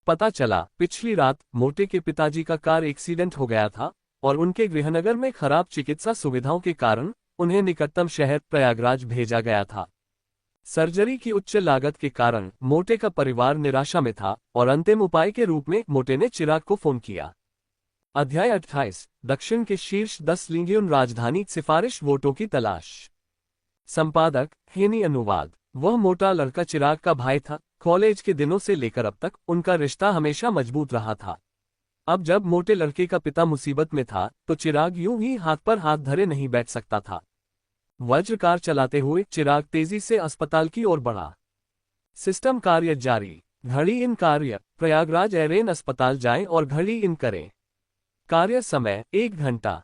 पता चला पिछली रात मोटे के पिताजी का कार एक्सीडेंट हो गया था और उनके गृहनगर में खराब चिकित्सा सुविधाओं के कारण उन्हें निकटतम शहर प्रयागराज भेजा गया था। सर्जरी की उच्च लागत के कारण मोटे का परिवार निराशा में था और अंतिम उपाय के रूप में मोटे ने चिराग को फोन किया। अध्याय 28 दक्षिण के शीर्ष 10 लिंगियन राजधानी सिफारिश वोटों की तलाश। संपादक हेनी अनुवाद। वह मोटा लड़का चिराग का भाई था। कॉलेज के दिनों से लेकर अब तक उनका रिश्ता हमेशा मजबूत रहा था। अब जब मोटे लड़के का पिता मुसीबत में था तो चिराग यूं ही हाथ पर हाथ धरे नहीं बैठ सकता था। वज्रकार चलाते हुए चिराग तेजी से अस्पताल की ओर बढ़ा। सिस्टम कार्य जारी। घड़ी इन कार्य। प्रयागराज एरेन अस्पताल जाएं और घड़ी इन करें। कार्य समय 1 घंटा।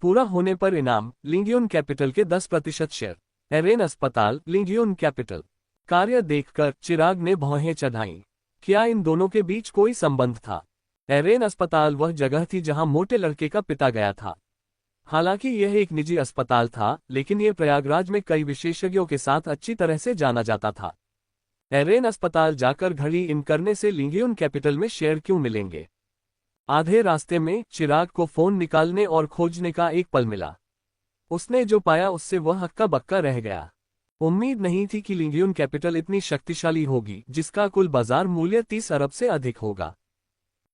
पूरा होने पर इनाम लिंगियन कैपिटल के 10% शेयर। एरेन अस्पताल लिंगियन कैपिटल। कार्य देखकर चिराग ने भौहें चढ़ाईं। क्या इन दोनों के बीच कोई संबंध था? एरेन अस्पताल वह जगह थी जहां मोटे लड़के का पिता गया था। हालांकि यह एक निजी अस्पताल था, लेकिन यह प्रयागराज में कई विशेषज्ञों के साथ अच्छी तरह से जाना जाता था। एरेन अस्पताल जाकर घड़ी इन करने से लिंगियन कैपिटल में शेयर क्यों मिलेंगे? आधे रास्ते में चिराग को फोन निकालने और खोजने का एक पल मिला। उसने जो पाया उससे वह हक्का बक्का रह गया। उम्मीद नहीं थी कि लिंगियन कैपिटल इतनी शक्तिशाली होगी, जिसका कुल बाजार मूल्य 30 अरब से अधिक होगा।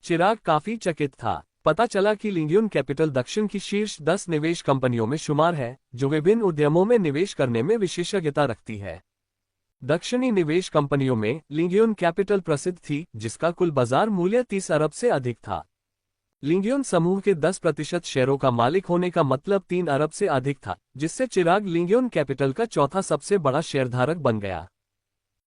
चिराग काफी चकित था। पता चला कि लिंगियन कैपिटल दक्षिण की शीर्ष 10 निवेश कंपनियों में शुमार है, जो विभिन्न उद्यमों में निवेश करने में विशेषज्ञता रखती है। दक्षिणी निवेश कंपनियों में लिंगियन कैपिटल प्रसिद्ध थी, जिसका कुल बाजार मूल्य 30 अरब से अधिक था। लिंगियन समूह के 10% शेयरों का मालिक होने का मतलब 3 अरब से अधिक था, जिससे चिराग लिंगियन कैपिटल का चौथा सबसे बड़ा शेयरधारक बन गया।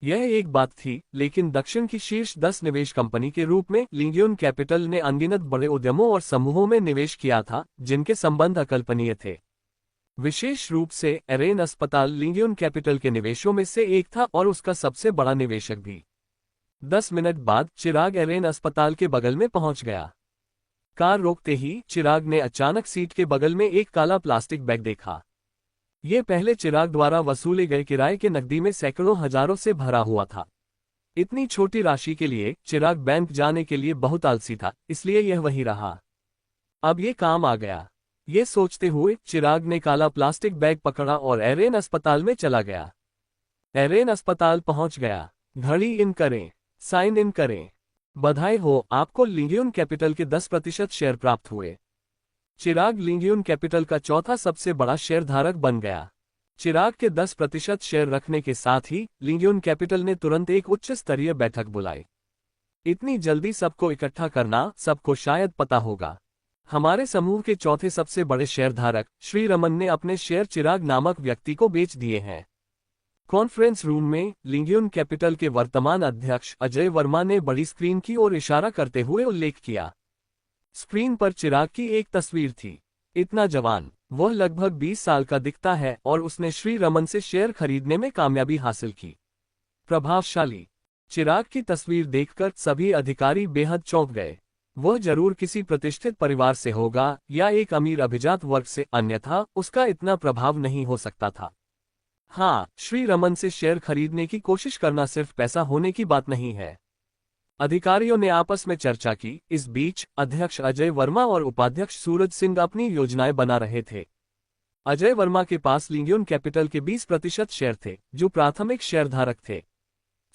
यह एक बात थी, लेकिन दक्षिण की शीर्ष 10 निवेश कंपनी के रूप में लिंगियन कैपिटल ने अनगिनत बड़े उद्यमों और समूहों में निवेश किया था, जिनके संबंध अकल्पनीय थे। विशेष रूप से एरेन अस्पताल लिंगियन कैपिटल के निवेशों में से एक था और उसका सबसे बड़ा निवेशक भी। 10 मिनट बाद चिराग एरेन अस्पताल के बगल में पहुंच गया। कार रोकते ही चिराग ने अचानक सीट के बगल में एक काला प्लास्टिक बैग देखा। ये पहले चिराग द्वारा वसूले गए किराए के नकदी में सैकड़ों हजारों से भरा हुआ था। इतनी छोटी राशि के लिए चिराग बैंक जाने के लिए बहुत आलसी था, इसलिए यह वही रहा। अब ये काम आ गया। ये सोचते हुए चिराग ने काला प्लास्टिक बैग पकड़ा और एरेन अस्पताल में चला गया। एरेन अस्पताल पहुंच गया। घड़ी इन करें, साइन इन करें। बधाई हो, आपको लिंगियन कैपिटल के 10% शेयर प्राप्त हुए। चिराग लिंगियन कैपिटल का चौथा सबसे बड़ा शेयरधारक बन गया। चिराग के 10% शेयर रखने के साथ ही लिंगियन कैपिटल ने तुरंत एक उच्च स्तरीय बैठक बुलाई। इतनी जल्दी सबको इकट्ठा करना सबको शायद पता होगा। हमारे समूह के चौथे सबसे बड़े शेयरधारक श्री रमन ने अपने शेयर चिराग नामक व्यक्ति को बेच दिए हैं। कॉन्फ्रेंस रूम में लिंगियन कैपिटल के वर्तमान अध्यक्ष अजय वर्मा ने बड़ी स्क्रीन की ओर इशारा करते हुए उल्लेख किया। स्क्रीन पर चिराग की एक तस्वीर थी। इतना जवान, वह लगभग 20 साल का दिखता है और उसने श्री रमन से शेयर खरीदने में कामयाबी हासिल की। प्रभावशाली। चिराग की तस्वीर देखकर सभी अधिकारी बेहद चौंक गए। वह जरूर किसी प्रतिष्ठित परिवार से होगा या एक अमीर अभिजात वर्ग से, अन्यथा उसका इतना प्रभाव नहीं हो सकता था। हाँ, श्री रमन से शेयर खरीदने की कोशिश करना सिर्फ पैसा होने की बात नहीं है। अधिकारियों ने आपस में चर्चा की। इस बीच अध्यक्ष अजय वर्मा और उपाध्यक्ष सूरज सिंह अपनी योजनाएं बना रहे थे। अजय वर्मा के पास लिंगियन कैपिटल के 20% शेयर थे, जो प्राथमिक शेयरधारक थे।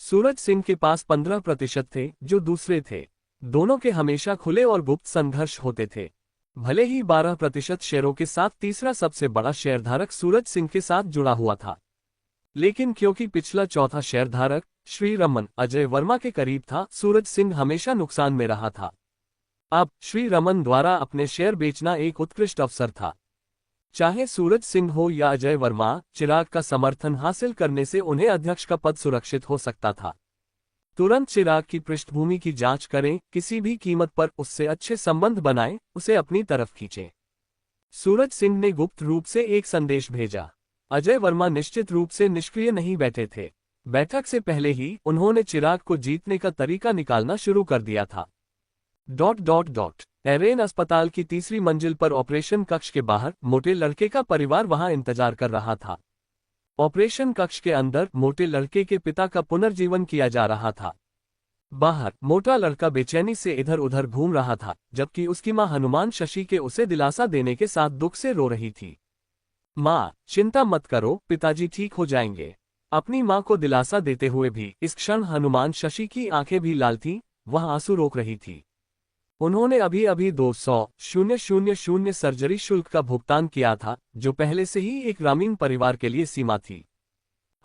सूरज सिंह के पास 15% थे, जो दूसरे थे। दोनों के हमेशा खुले और गुप्त संघर्ष होते थे। भले ही 12% शेयरों के साथ तीसरा सबसे बड़ा शेयरधारक सूरज सिंह के साथ जुड़ा हुआ था, लेकिन क्योंकि पिछला चौथा शेयरधारक श्री रमन अजय वर्मा के करीब था, सूरज सिंह हमेशा नुकसान में रहा था। अब श्री रमन द्वारा अपने शेयर बेचना एक उत्कृष्ट अवसर था। चाहे सूरज सिंह हो या अजय वर्मा, चिराग का समर्थन हासिल करने से उन्हें अध्यक्ष का पद सुरक्षित हो सकता था। तुरंत चिराग की पृष्ठभूमि की जांच करें, किसी भी कीमत पर उससे अच्छे संबंध बनाएं, उसे अपनी तरफ खींचें। सूरज सिंह ने गुप्त रूप से एक संदेश भेजा। अजय वर्मा निश्चित रूप से निष्क्रिय नहीं बैठे थे। बैठक से पहले ही उन्होंने चिराग को जीतने का तरीका निकालना शुरू कर दिया था। एरेन अस्पताल की तीसरी मंजिल पर ऑपरेशन कक्ष के बाहर मोटे लड़के का परिवार वहां इंतजार कर रहा था। ऑपरेशन कक्ष के अंदर मोटे लड़के के पिता का पुनर्जीवन किया जा रहा था। बाहर मोटा लड़का बेचैनी से इधर उधर घूम रहा था, जबकि उसकी मां हनुमान शशि के उसे दिलासा देने के साथ दुख से रो रही थी। मां, चिंता मत करो, पिताजी ठीक हो जाएंगे। अपनी मां को दिलासा देते हुए भी इस क्षण हनुमान शशि की आंखें भी लाल थीं, वह आंसू रोक रही थी। उन्होंने अभी अभी 200,000 सर्जरी शुल्क का भुगतान किया था, जो पहले से ही एक ग्रामीण परिवार के लिए सीमा थी।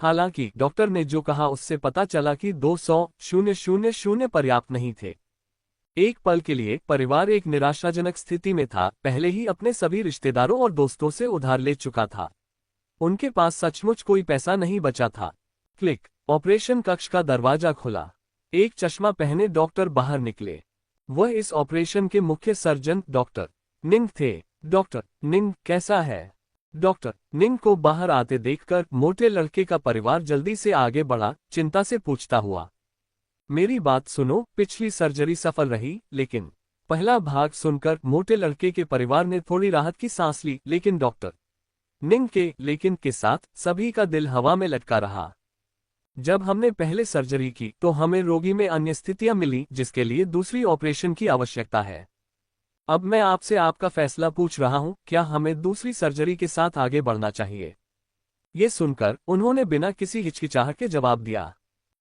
हालांकि डॉक्टर ने जो कहा उससे पता चला कि 200,000 पर्याप्त नहीं थे। एक पल के लिए परिवार एक निराशाजनक स्थिति में था। पहले ही अपने सभी रिश्तेदारों और दोस्तों से उधार ले चुका था। उनके पास सचमुच कोई पैसा नहीं बचा था। क्लिक। ऑपरेशन कक्ष का दरवाजा खुला। एक चश्मा पहने डॉक्टर बाहर निकले। वह इस ऑपरेशन के मुख्य सर्जन डॉक्टर निंग थे। डॉक्टर निंग कैसा है? डॉक्टर निंग को बाहर आते देखकर मोटे लड़के का परिवार जल्दी से आगे बढ़ा, चिंता से पूछता हुआ। मेरी बात सुनो, पिछली सर्जरी सफल रही, लेकिन पहला भाग सुनकर मोटे लड़के के परिवार ने थोड़ी राहत की सांस ली, लेकिन डॉक्टर निंग के लेकिन के साथ सभी का दिल हवा में लटका रहा। जब हमने पहले सर्जरी की तो हमें रोगी में अन्य स्थितियां मिली, जिसके लिए दूसरी ऑपरेशन की आवश्यकता है। अब मैं आपसे आपका फैसला पूछ रहा हूं, क्या हमें दूसरी सर्जरी के साथ आगे बढ़ना चाहिए? ये सुनकर उन्होंने बिना किसी हिचकिचाहट के जवाब दिया,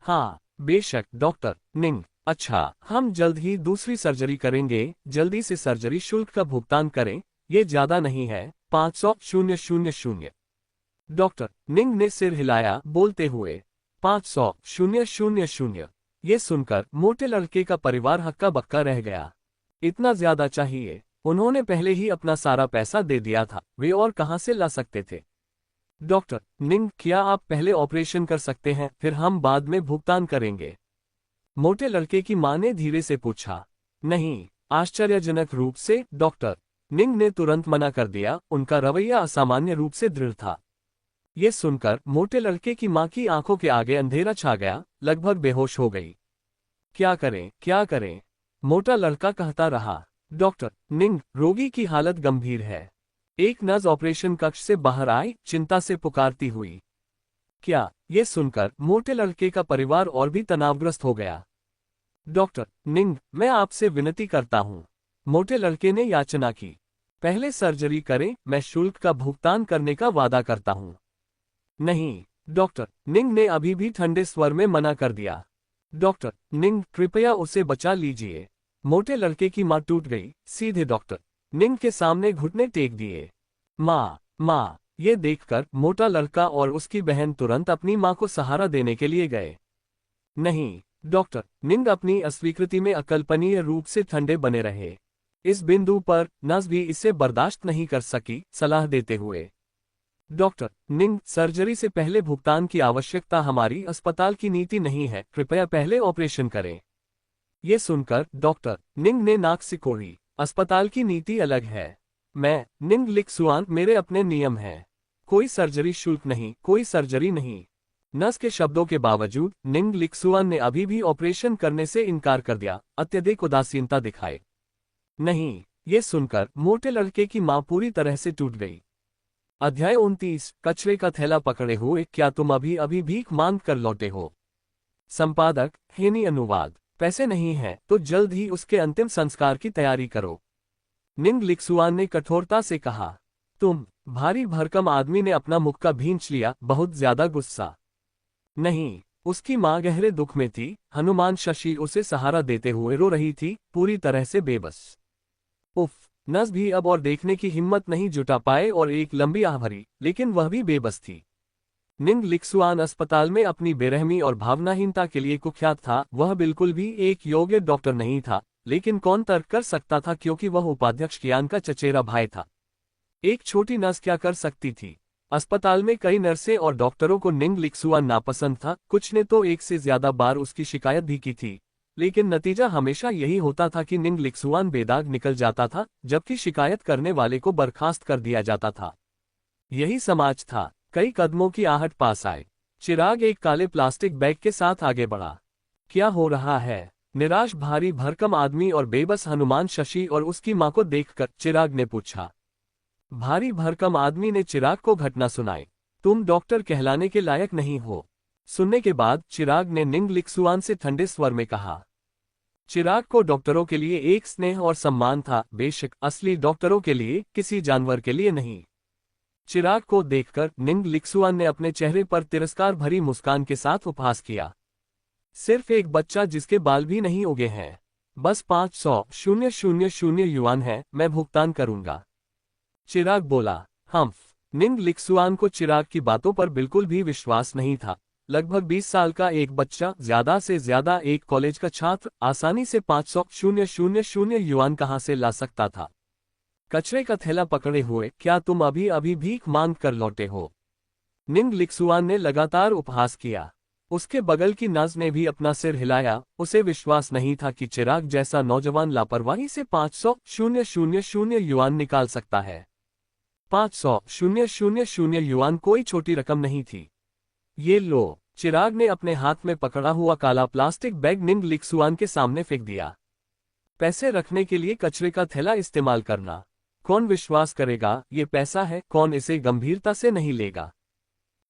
हाँ बेशक डॉक्टर निंग। अच्छा, हम जल्द ही दूसरी सर्जरी करेंगे। जल्दी से सर्जरी शुल्क का भुगतान करें, ये ज्यादा नहीं है, 500,000। डॉक्टर निंग ने सिर हिलाया, बोलते हुए 500,000। ये सुनकर मोटे लड़के का परिवार हक्का बक्का रह गया। इतना ज्यादा चाहिए? उन्होंने पहले ही अपना सारा पैसा दे दिया था, वे और कहां से ला सकते थे? डॉक्टर निंग, क्या आप पहले ऑपरेशन कर सकते हैं, फिर हम बाद में भुगतान करेंगे? मोटे लड़के की मां ने धीरे से पूछा। नहीं। आश्चर्यजनक रूप से डॉक्टर निंग ने तुरंत मना कर दिया। उनका रवैया असामान्य रूप से दृढ़ था। ये सुनकर मोटे लड़के की मां की आंखों के आगे अंधेरा छा गया, लगभग बेहोश हो गई। क्या करें, क्या करें? मोटा लड़का कहता रहा। डॉक्टर निंग, रोगी की हालत गंभीर है। एक नर्स ऑपरेशन कक्ष से बाहर आई, चिंता से पुकारती हुई। क्या? ये सुनकर मोटे लड़के का परिवार और भी तनावग्रस्त हो गया। डॉक्टर निंग, मैं आपसे विनती करता हूं, मोटे लड़के ने याचना की। पहले सर्जरी करें, मैं शुल्क का भुगतान करने का वादा करता हूं। नहीं। डॉक्टर निंग ने अभी भी ठंडे स्वर में मना कर दिया। डॉक्टर निंग, कृपया उसे बचा लीजिए। मोटे लड़के की मां टूट गई, सीधे डॉक्टर निंग के सामने घुटने टेक दिए। मां। ये देखकर मोटा लड़का और उसकी बहन तुरंत अपनी मां को सहारा देने के लिए गए। नहीं। डॉक्टर निंग अपनी अस्वीकृति में अकल्पनीय रूप से ठंडे बने रहे। इस बिंदु पर नर्स भी इसे बर्दाश्त नहीं कर सकी, सलाह देते हुए। डॉक्टर निंग, सर्जरी से पहले भुगतान की आवश्यकता हमारी अस्पताल की नीति नहीं है, कृपया पहले ऑपरेशन करें। ये सुनकर डॉक्टर निंग ने नाक सिकोड़ी। अस्पताल की नीति अलग है। मैं निंग लिक्सुआन, मेरे अपने नियम हैं। कोई सर्जरी शुल्क नहीं, कोई सर्जरी नहीं। नर्स के शब्दों के बावजूद निंग लिक्सुआन ने अभी भी ऑपरेशन करने से इनकार कर दिया, अत्यधिक उदासीनता दिखाए। नहीं, ये सुनकर मोटे लड़के की मां पूरी तरह से टूट गई। अध्याय 29, कचरे का थैला पकड़े हुए, क्या तुम अभी अभी भीख मांग कर लौटे हो? संपादक हेनी। अनुवाद। पैसे नहीं हैं तो जल्द ही उसके अंतिम संस्कार की तैयारी करो, निंग लिक्सुआन ने कठोरता से कहा। तुम? भारी भरकम आदमी ने अपना मुक्का भींच लिया, बहुत ज्यादा गुस्सा। नहीं। उसकी मां गहरे दुख में थी। हनुमान शशि उसे सहारा देते हुए रो रही थी, पूरी तरह से बेबस। उफ। नस भी अब और देखने की हिम्मत नहीं जुटा पाए और एक लंबी आह भरी, लेकिन वह भी बेबस थी। निंग लिक्सुआन अस्पताल में अपनी बेरहमी और भावनाहीनता के लिए कुख्यात था। वह बिल्कुल भी एक योग्य डॉक्टर नहीं था, लेकिन कौन तर्क कर सकता था, क्योंकि वह उपाध्यक्ष कियान का चचेरा भाई था। एक छोटी नर्स क्या कर सकती थी? अस्पताल में कई नर्सें और डॉक्टरों को निंग लिक्सुआन नापसंद था। कुछ ने तो एक से ज्यादा बार उसकी शिकायत भी की थी, लेकिन नतीजा हमेशा यही होता था कि निंग लिक्सुआन बेदाग निकल जाता था, जबकि शिकायत करने वाले को बर्खास्त कर दिया जाता था। यही समाज था। कई कदमों की आहट पास आए। चिराग एक काले प्लास्टिक बैग के साथ आगे बढ़ा। क्या हो रहा है? निराश भारी भरकम आदमी और बेबस हनुमान शशि और उसकी मां को देखकर चिराग ने पूछा। भारी भरकम आदमी ने चिराग को घटना सुनाई। तुम डॉक्टर कहलाने के लायक नहीं हो। सुनने के बाद चिराग ने निंग लिक्सुआन से ठंडे स्वर में कहा। चिराग को डॉक्टरों के लिए एक स्नेह और सम्मान था, बेशक असली डॉक्टरों के लिए, किसी जानवर के लिए नहीं। चिराग को देखकर निंग लिक्सुआन ने अपने चेहरे पर तिरस्कार भरी मुस्कान के साथ उपहास किया। सिर्फ एक बच्चा जिसके बाल भी नहीं उगे हैं। बस 500,000 युआन है, मैं भुगतान करूंगा। चिराग बोला। हम्फ। निंग लिक्सुआन को चिराग की बातों पर बिल्कुल भी विश्वास नहीं था। लगभग 20 साल का एक बच्चा, ज्यादा से ज्यादा एक कॉलेज का छात्र, आसानी से 500,000 युआन कहां से ला सकता था? कचरे का थैला पकड़े हुए, क्या तुम अभी अभी भीख मांग कर लौटे हो? निंग लिक्सुआन ने लगातार उपहास किया। उसके बगल की नर्स ने भी अपना सिर हिलाया। उसे विश्वास नहीं था कि चिराग जैसा नौजवान लापरवाही से 500,000 युआन निकाल सकता है। 500,000 युआन कोई छोटी रकम नहीं थी। ये लो। चिराग ने अपने हाथ में पकड़ा हुआ काला प्लास्टिक बैग निंग लिक्सुआन के सामने फेंक दिया। पैसे रखने के लिए कचरे का थैला इस्तेमाल करना। कौन विश्वास करेगा? ये पैसा है, कौन इसे गंभीरता से नहीं लेगा?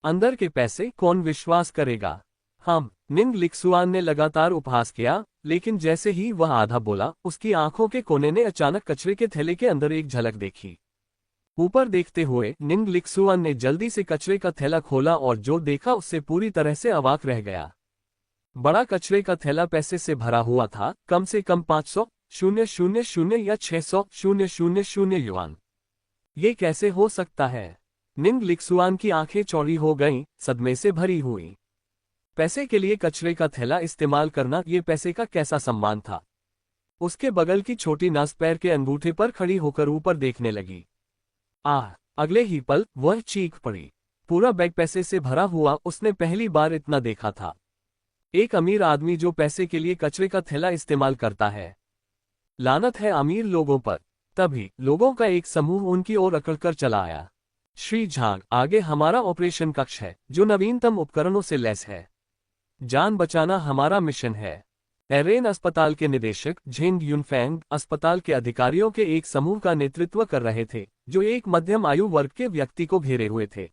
अंदर के पैसे कौन विश्वास करेगा? हम। निंग लिक्सुआन ने लगातार उपहास किया, लेकिन जैसे ही वह आधा बोला, उसकी आंखों के कोने ने अचानक कचरे के थैले के अंदर एक झलक देखी। ऊपर देखते हुए निंग लिक्सुआन ने जल्दी से कचरे का थैला खोला और जो देखा उससे पूरी तरह से अवाक रह गया। बड़ा कचरे का थैला पैसे से भरा हुआ था, कम से कम 500,000 या 600,000 युआन। ये कैसे हो सकता है? निंग लिक्सुआन की आंखें चौड़ी हो गईं, सदमे से भरी हुई। पैसे के लिए कचरे का थैला इस्तेमाल करना, ये पैसे का कैसा सम्मान था? उसके बगल की छोटी नर्स पैर के अंगूठे पर खड़ी होकर ऊपर देखने लगी। अगले ही पल वह चीख पड़ी। पूरा बैग पैसे से भरा हुआ, उसने पहली बार इतना देखा था। एक अमीर आदमी जो पैसे के लिए कचरे का थैला इस्तेमाल करता है। लानत है अमीर लोगों पर। तभी लोगों का एक समूह उनकी ओर अकड़कर चला आया। श्री झांग, आगे हमारा ऑपरेशन कक्ष है, जो नवीनतम उपकरणों से लैस है। जान बचाना हमारा मिशन है। एरेन अस्पताल के निदेशक झेंग युनफेंग अस्पताल के अधिकारियों के एक समूह का नेतृत्व कर रहे थे, जो एक मध्यम आयु वर्ग के व्यक्ति को घेरे हुए थे।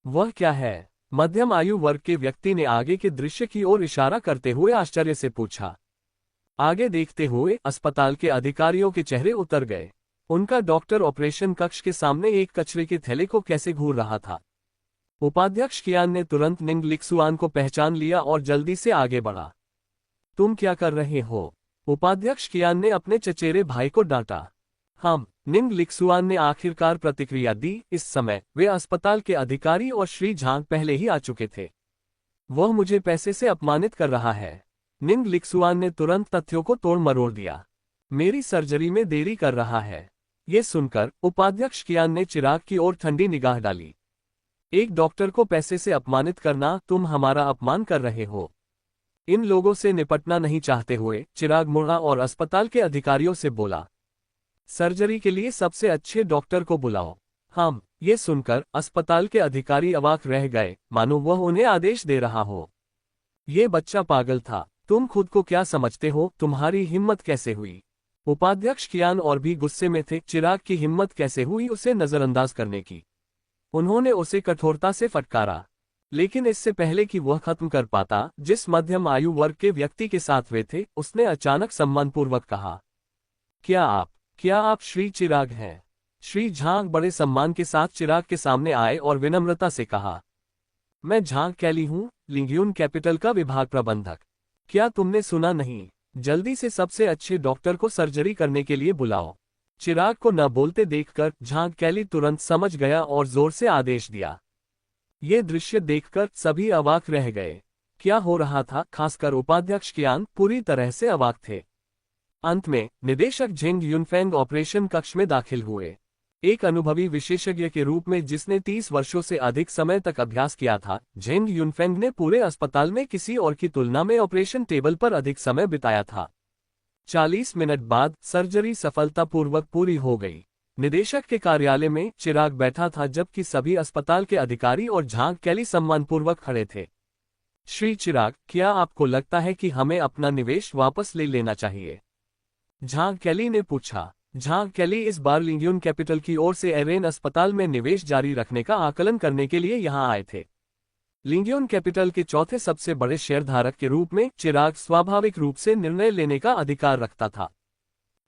वह क्या है? मध्यम आयु वर्ग के व्यक्ति ने आगे के दृश्य की ओर इशारा करते हुए आश्चर्य से पूछा। आगे देखते हुए अस्पताल के अधिकारियों के चेहरे उतर गए। उनका डॉक्टर ऑपरेशन कक्ष के सामने एक कचरे के थैले को कैसे घूर रहा था। उपाध्यक्ष कियान ने तुरंत निंग लिक्सुआन को पहचान लिया और जल्दी से आगे बढ़ा। तुम क्या कर रहे हो? उपाध्यक्ष कियान ने अपने चचेरे भाई को डांटा। हम। निंग लिक्सुआन ने आखिरकार प्रतिक्रिया दी। इस समय वे अस्पताल के अधिकारी और श्री झांग पहले ही आ चुके थे। वह मुझे पैसे से अपमानित कर रहा है। निंग लिक्सुआन ने तुरंत तथ्यों को तोड़ मरोड़ दिया। मेरी सर्जरी में देरी कर रहा है। ये सुनकर उपाध्यक्ष कियान ने चिराग की ओर ठंडी निगाह डाली। एक डॉक्टर को पैसे से अपमानित करना, तुम हमारा अपमान कर रहे हो। इन लोगों से निपटना नहीं चाहते हुए चिराग मुड़ा और अस्पताल के अधिकारियों से बोला। सर्जरी के लिए सबसे अच्छे डॉक्टर को बुलाओ। हम ये सुनकर अस्पताल के अधिकारी अवाक रह गए, मानो वह उन्हें आदेश दे रहा हो। ये बच्चा पागल था। तुम खुद को क्या समझते हो? तुम्हारी हिम्मत कैसे हुई? उपाध्यक्ष कियान और भी गुस्से में थे। चिराग की हिम्मत कैसे हुई उसे नजरअंदाज करने की? उन्होंने उसे कठोरता से फटकारा, लेकिन इससे पहले कि वह खत्म कर पाता, जिस मध्यम आयु वर्ग के व्यक्ति के साथ वे थे, उसने अचानक सम्मानपूर्वक कहा, क्या आप श्री चिराग हैं? श्री झांग बड़े सम्मान के साथ चिराग के सामने आए और विनम्रता से कहा, मैं झांग कैली हूं, लिंग्यून कैपिटल का विभाग प्रबंधक। क्या तुमने सुना नहीं? जल्दी से सबसे अच्छे डॉक्टर को सर्जरी करने के लिए बुलाओ। चिराग को न बोलते देखकर झांग कैली तुरंत समझ गया और जोर से आदेश दिया। ये दृश्य देखकर सभी अवाक रह गए। क्या हो रहा था? खासकर उपाध्यक्ष कियान पूरी तरह से अवाक थे। अंत में निदेशक झेंग युनफेंग ऑपरेशन कक्ष में दाखिल हुए। एक अनुभवी विशेषज्ञ के रूप में जिसने 30 वर्षों से अधिक समय तक अभ्यास किया था, झेंग युनफेंग ने पूरे अस्पताल में किसी और की तुलना में ऑपरेशन टेबल पर अधिक समय बिताया था। 40 मिनट बाद सर्जरी सफलतापूर्वक पूरी हो गई। निदेशक के कार्यालय में चिराग बैठा था, जबकि सभी अस्पताल के अधिकारी और झांग कैली सम्मानपूर्वक खड़े थे। श्री चिराग, क्या आपको लगता है कि हमें अपना निवेश वापस ले लेना चाहिए? झांग कैली ने पूछा। झांग कैली इस बार लिंग्यून कैपिटल की ओर से एरेन अस्पताल में निवेश जारी रखने का आकलन करने के लिए यहां आए थे। लिंग्यून कैपिटल के चौथे सबसे बड़े शेयरधारक के रूप में चिराग स्वाभाविक रूप से निर्णय लेने का अधिकार रखता था।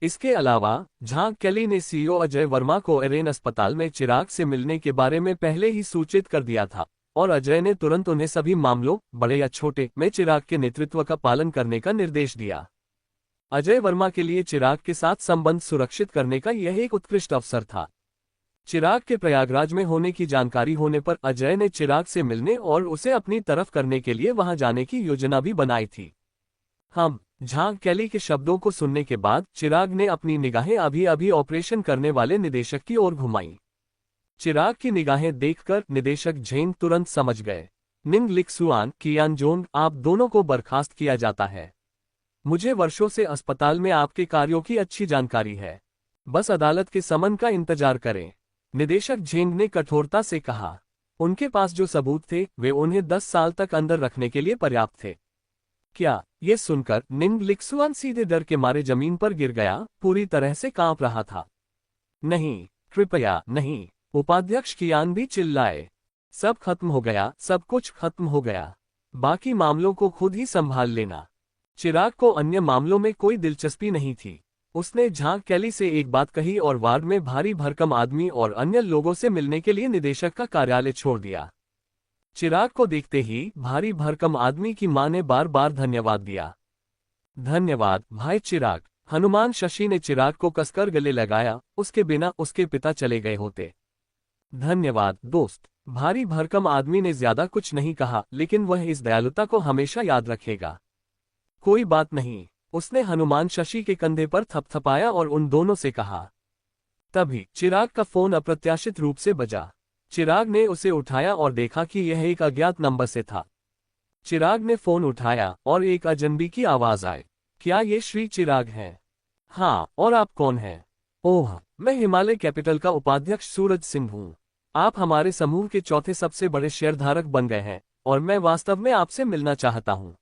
इसके अलावा झांग कैली ने सीईओ अजय वर्मा को एरेन अस्पताल में चिराग से मिलने के बारे में पहले ही सूचित कर दिया था, और अजय ने तुरंत उन्हें सभी मामलों, बड़े या छोटे, में चिराग के नेतृत्व का पालन करने का निर्देश दिया। अजय वर्मा के लिए चिराग के साथ संबंध सुरक्षित करने का यह एक उत्कृष्ट अवसर था। चिराग के प्रयागराज में होने की जानकारी होने पर अजय ने चिराग से मिलने और उसे अपनी तरफ करने के लिए वहां जाने की योजना भी बनाई थी। झांग कैली के शब्दों को सुनने के बाद चिराग ने अपनी निगाहें अभी अभी ऑपरेशन करने वाले निदेशक की ओर घुमाई। चिराग की निगाहें देखकर निदेशक झेंग तुरंत समझ गए। निंग लिक्सुआन, कियान जोंग, आप दोनों को बर्खास्त किया जाता है। मुझे वर्षों से अस्पताल में आपके कार्यों की अच्छी जानकारी है। बस अदालत के समन का इंतजार करें। निदेशक झेंग ने कठोरता से कहा। उनके पास जो सबूत थे वे उन्हें 10 साल तक अंदर रखने के लिए पर्याप्त थे। क्या? ये सुनकर निंग लिक्सुआन सीधे डर के मारे जमीन पर गिर गया, पूरी तरह से कांप रहा था। नहीं, कृपया नहीं, उपाध्यक्ष कियान भी चिल्लाए। सब खत्म हो गया, सब कुछ खत्म हो गया। बाकी मामलों को खुद ही संभाल लेना। चिराग को अन्य मामलों में कोई दिलचस्पी नहीं थी। उसने झांग कैली से एक बात कही और वार्ड में भारी भरकम आदमी और अन्य लोगों से मिलने के लिए निदेशक का कार्यालय छोड़ दिया। चिराग को देखते ही भारी भरकम आदमी की मां ने बार बार धन्यवाद दिया। धन्यवाद भाई चिराग। हनुमान शशि ने चिराग को कसकर गले लगाया, उसके बिना उसके पिता चले गए होते। धन्यवाद दोस्त। भारी भरकम आदमी ने ज्यादा कुछ नहीं कहा, लेकिन वह इस दयालुता को हमेशा याद रखेगा। कोई बात नहीं, उसने हनुमान शशि के कंधे पर थपथपाया और उन दोनों से कहा। तभी चिराग का फोन अप्रत्याशित रूप से बजा। चिराग ने उसे उठाया और देखा कि यह एक अज्ञात नंबर से था। चिराग ने फोन उठाया और एक अजनबी की आवाज आई। क्या ये श्री चिराग हैं? हाँ, और आप कौन हैं? ओह, मैं हिमालय कैपिटल का उपाध्यक्ष सूरज सिंह हूँ। आप हमारे समूह के चौथे सबसे बड़े शेयरधारक बन गए हैं और मैं वास्तव में आपसे मिलना चाहता हूँ।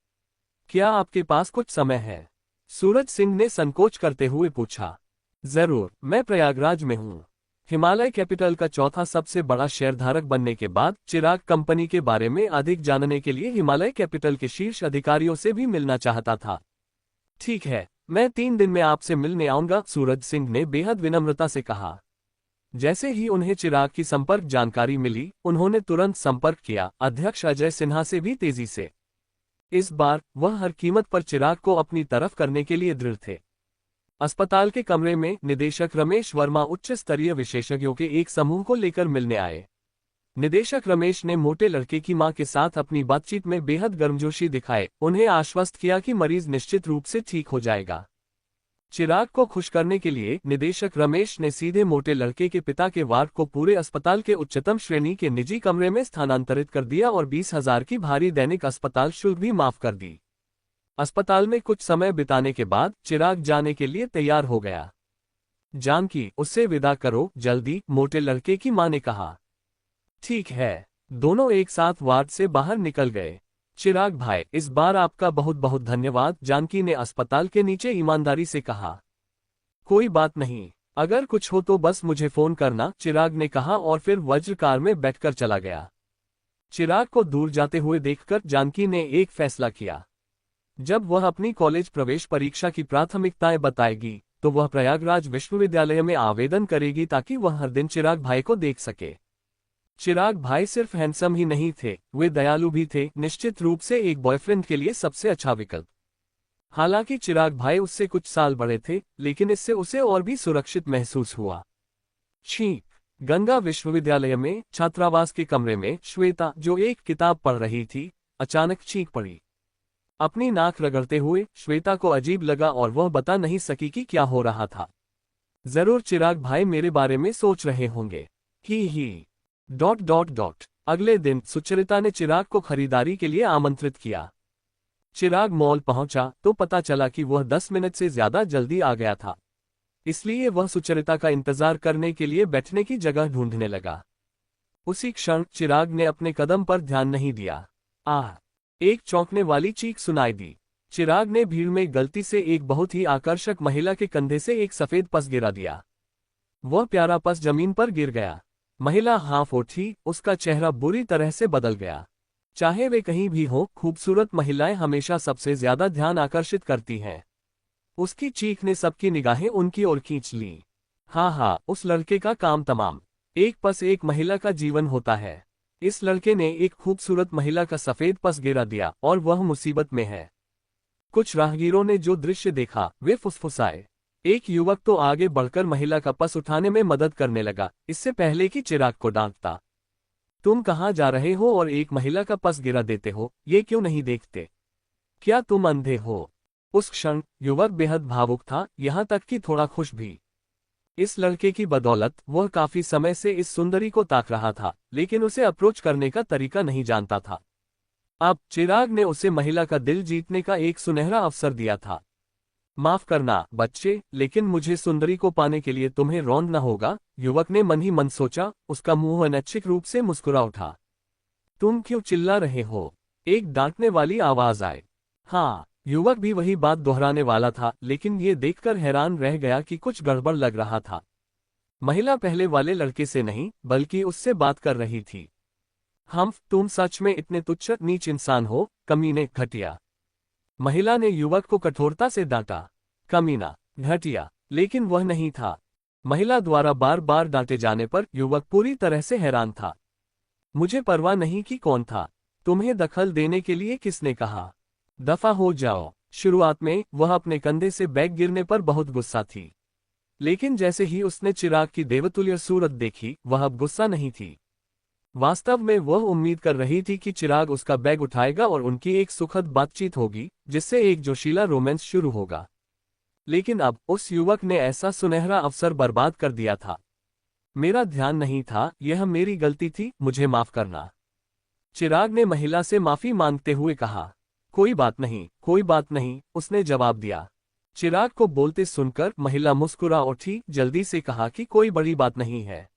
क्या आपके पास कुछ समय है? सूरज सिंह ने संकोच करते हुए पूछा। जरूर, मैं प्रयागराज में हूँ। हिमालय कैपिटल का चौथा सबसे बड़ा शेयरधारक बनने के बाद चिराग कंपनी के बारे में अधिक जानने के लिए हिमालय कैपिटल के शीर्ष अधिकारियों से भी मिलना चाहता था। ठीक है, मैं 3 दिन में आपसे मिलने आऊंगा, सूरज सिंह ने बेहद विनम्रता से कहा। जैसे ही उन्हें चिराग की संपर्क जानकारी मिली, उन्होंने तुरंत संपर्क किया, अध्यक्ष अजय सिन्हा से भी तेजी से। इस बार वह हर कीमत पर चिराग को अपनी तरफ करने के लिए दृढ़ थे। अस्पताल के कमरे में निदेशक रमेश वर्मा उच्च स्तरीय विशेषज्ञों के एक समूह को लेकर मिलने आए। निदेशक रमेश ने मोटे लड़के की मां के साथ अपनी बातचीत में बेहद गर्मजोशी दिखाए, उन्हें आश्वस्त किया कि मरीज निश्चित रूप से ठीक हो जाएगा। चिराग को खुश करने के लिए निदेशक रमेश ने सीधे मोटे लड़के के पिता के वार्ड को पूरे अस्पताल के उच्चतम श्रेणी के निजी कमरे में स्थानांतरित कर दिया और 20,000 की भारी दैनिक अस्पताल शुल्क भी माफ कर दी। अस्पताल में कुछ समय बिताने के बाद चिराग जाने के लिए तैयार हो गया। जानकी, उससे विदा करो जल्दी, मोटे लड़के की माँ ने कहा। ठीक है। दोनों एक साथ वार्ड से बाहर निकल गए। चिराग भाई, इस बार आपका बहुत बहुत धन्यवाद, जानकी ने अस्पताल के नीचे ईमानदारी से कहा। कोई बात नहीं, अगर कुछ हो तो बस मुझे फोन करना, चिराग ने कहा और फिर वज्र कार में बैठकर चला गया। चिराग को दूर जाते हुए देखकर जानकी ने एक फैसला किया। जब वह अपनी कॉलेज प्रवेश परीक्षा की प्राथमिकताएं बताएगी तो वह प्रयागराज विश्वविद्यालय में आवेदन करेगी ताकि वह हर दिन चिराग भाई को देख सके। चिराग भाई सिर्फ हैंडसम ही नहीं थे, वे दयालु भी थे, निश्चित रूप से एक बॉयफ्रेंड के लिए सबसे अच्छा विकल्प। हालांकि चिराग भाई उससे कुछ साल बड़े थे, लेकिन इससे उसे और भी सुरक्षित महसूस हुआ। छींक। गंगा विश्वविद्यालय में छात्रावास के कमरे में श्वेता, जो एक किताब पढ़ रही थी, अचानक चीख पड़ी। अपनी नाक रगड़ते हुए श्वेता को अजीब लगा और वह बता नहीं सकी कि क्या हो रहा था। जरूर चिराग भाई मेरे बारे में सोच रहे होंगे। ही। ... अगले दिन सुचरिता ने चिराग को खरीदारी के लिए आमंत्रित किया। चिराग मॉल पहुंचा तो पता चला कि वह 10 मिनट से ज्यादा जल्दी आ गया था, इसलिए वह सुचरिता का इंतजार करने के लिए बैठने की जगह ढूंढने लगा। उसी क्षण चिराग ने अपने कदम पर ध्यान नहीं दिया। आह! एक चौंकने वाली चीख सुनाई दी। चिराग ने भीड़ में गलती से एक बहुत ही आकर्षक महिला के कंधे से एक सफेद पस गिरा दिया। वह प्यारा पस जमीन पर गिर गया। महिला हाँफ उठी, उसका चेहरा बुरी तरह से बदल गया। चाहे वे कहीं भी हों, खूबसूरत महिलाएं हमेशा सबसे ज्यादा ध्यान आकर्षित करती हैं। उसकी चीख ने सबकी निगाहें उनकी ओर खींच ली। हाँ, उस लड़के का काम तमाम। एक पस एक महिला का जीवन होता है। इस लड़के ने एक खूबसूरत महिला का सफेद पस गिरा दिया और वह मुसीबत में है। कुछ राहगीरों ने जो दृश्य देखा वे फुसफुसाए। एक युवक तो आगे बढ़कर महिला का पस उठाने में मदद करने लगा, इससे पहले कि चिराग को डांटता। तुम कहाँ जा रहे हो और एक महिला का पस गिरा देते हो, ये क्यों नहीं देखते? क्या तुम अंधे हो? उस क्षण युवक बेहद भावुक था, यहाँ तक कि थोड़ा खुश भी। इस लड़के की बदौलत वह काफी समय से इस सुंदरी को ताक रहा था, लेकिन उसे अप्रोच करने का तरीका नहीं जानता था। अब चिराग ने उसे महिला का दिल जीतने का एक सुनहरा अवसर दिया था। माफ करना बच्चे, लेकिन मुझे सुंदरी को पाने के लिए तुम्हें रोंदना होगा, युवक ने मन ही मन सोचा। उसका मुंह अनैच्छिक रूप से मुस्कुरा उठा। तुम क्यों चिल्ला रहे हो? एक डांटने वाली आवाज आए। हाँ, युवक भी वही बात दोहराने वाला था, लेकिन ये देखकर हैरान रह गया कि कुछ गड़बड़ लग रहा था। महिला पहले वाले लड़के से नहीं, बल्कि उससे बात कर रही थी। तुम सच में इतने तुच्छ नीच इंसान हो, कमीने, घटिया। महिला ने युवक को कठोरता से डांटा। कमीना, घटिया, लेकिन वह नहीं था। महिला द्वारा बार बार डांटे जाने पर युवक पूरी तरह से हैरान था। मुझे परवाह नहीं कि कौन था, तुम्हें दखल देने के लिए किसने कहा? दफा हो जाओ। शुरुआत में वह अपने कंधे से बैग गिरने पर बहुत गुस्सा थी, लेकिन जैसे ही उसने चिराग की देवतुल्य सूरत देखी, वह अब गुस्सा नहीं थी। वास्तव में वह उम्मीद कर रही थी कि चिराग उसका बैग उठाएगा और उनकी एक सुखद बातचीत होगी, जिससे एक जोशीला रोमांस शुरू होगा। लेकिन अब उस युवक ने ऐसा सुनहरा अवसर बर्बाद कर दिया था। मेरा ध्यान नहीं था, यह मेरी गलती थी, मुझे माफ करना। चिराग ने महिला से माफी मांगते हुए कहा। कोई बात नहीं, कोई बात नहीं, उसने जवाब दिया। चिराग को बोलते सुनकर महिला मुस्कुरा उठी, जल्दी से कहा कि कोई बड़ी बात नहीं है।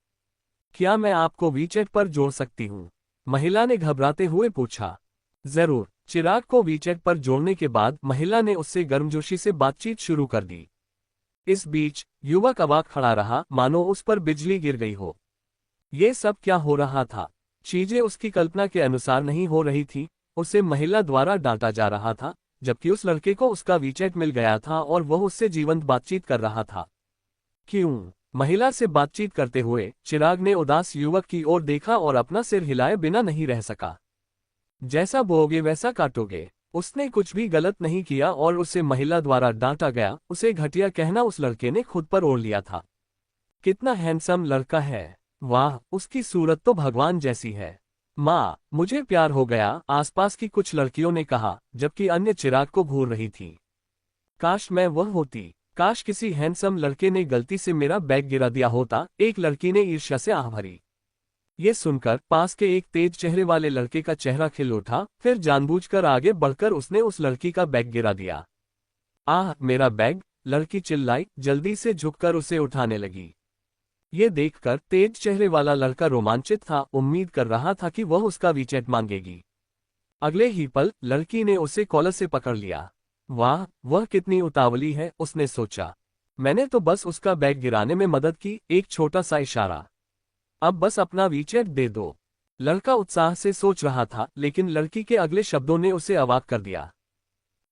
क्या मैं आपको वीचैट पर जोड़ सकती हूँ? महिला ने घबराते हुए पूछा। जरूर। चिराग को वीचैट पर जोड़ने के बाद महिला ने उससे गर्मजोशी से बातचीत शुरू कर दी। इस बीच युवक अवाक खड़ा रहा, मानो उस पर बिजली गिर गई हो। ये सब क्या हो रहा था? चीजें उसकी कल्पना के अनुसार नहीं हो रही थी। उसे महिला द्वारा डांटा जा रहा था, जबकि उस लड़के को उसका वीचैट मिल गया था और वह उससे जीवंत बातचीत कर रहा था। क्यों? महिला से बातचीत करते हुए चिराग ने उदास युवक की ओर देखा और अपना सिर हिलाए बिना नहीं रह सका। जैसा बोओगे वैसा काटोगे। उसने कुछ भी गलत नहीं किया और उसे महिला द्वारा डांटा गया, उसे घटिया कहना उस लड़के ने खुद पर ओढ़ लिया था। कितना हैंडसम लड़का है, वाह, उसकी सूरत तो भगवान जैसी है। माँ, मुझे प्यार हो गया, आसपास की कुछ लड़कियों ने कहा, जबकि अन्य चिराग को घूर रही थी। काश मैं वह होती, काश किसी हैंडसम लड़के ने गलती से मेरा बैग गिरा दिया होता, एक लड़की ने ईर्ष्या से आह भरी। ये सुनकर पास के एक तेज चेहरे वाले लड़के का चेहरा खिल उठा, फिर जानबूझकर आगे बढ़कर उसने उस लड़की का बैग गिरा दिया। आह, मेरा बैग! लड़की चिल्लाई, जल्दी से झुककर उसे उठाने लगी। ये देखकर तेज चेहरे वाला लड़का रोमांचित था, उम्मीद कर रहा था कि वह उसका वीचैट मांगेगी। अगले ही पल लड़की ने उसे कॉलर से पकड़ लिया। वाह, वह कितनी उतावली है, उसने सोचा। मैंने तो बस उसका बैग गिराने में मदद की, एक छोटा सा इशारा। अब बस अपना वीचैट दे दो। लड़का उत्साह से सोच रहा था, लेकिन लड़की के अगले शब्दों ने उसे अवाक कर दिया।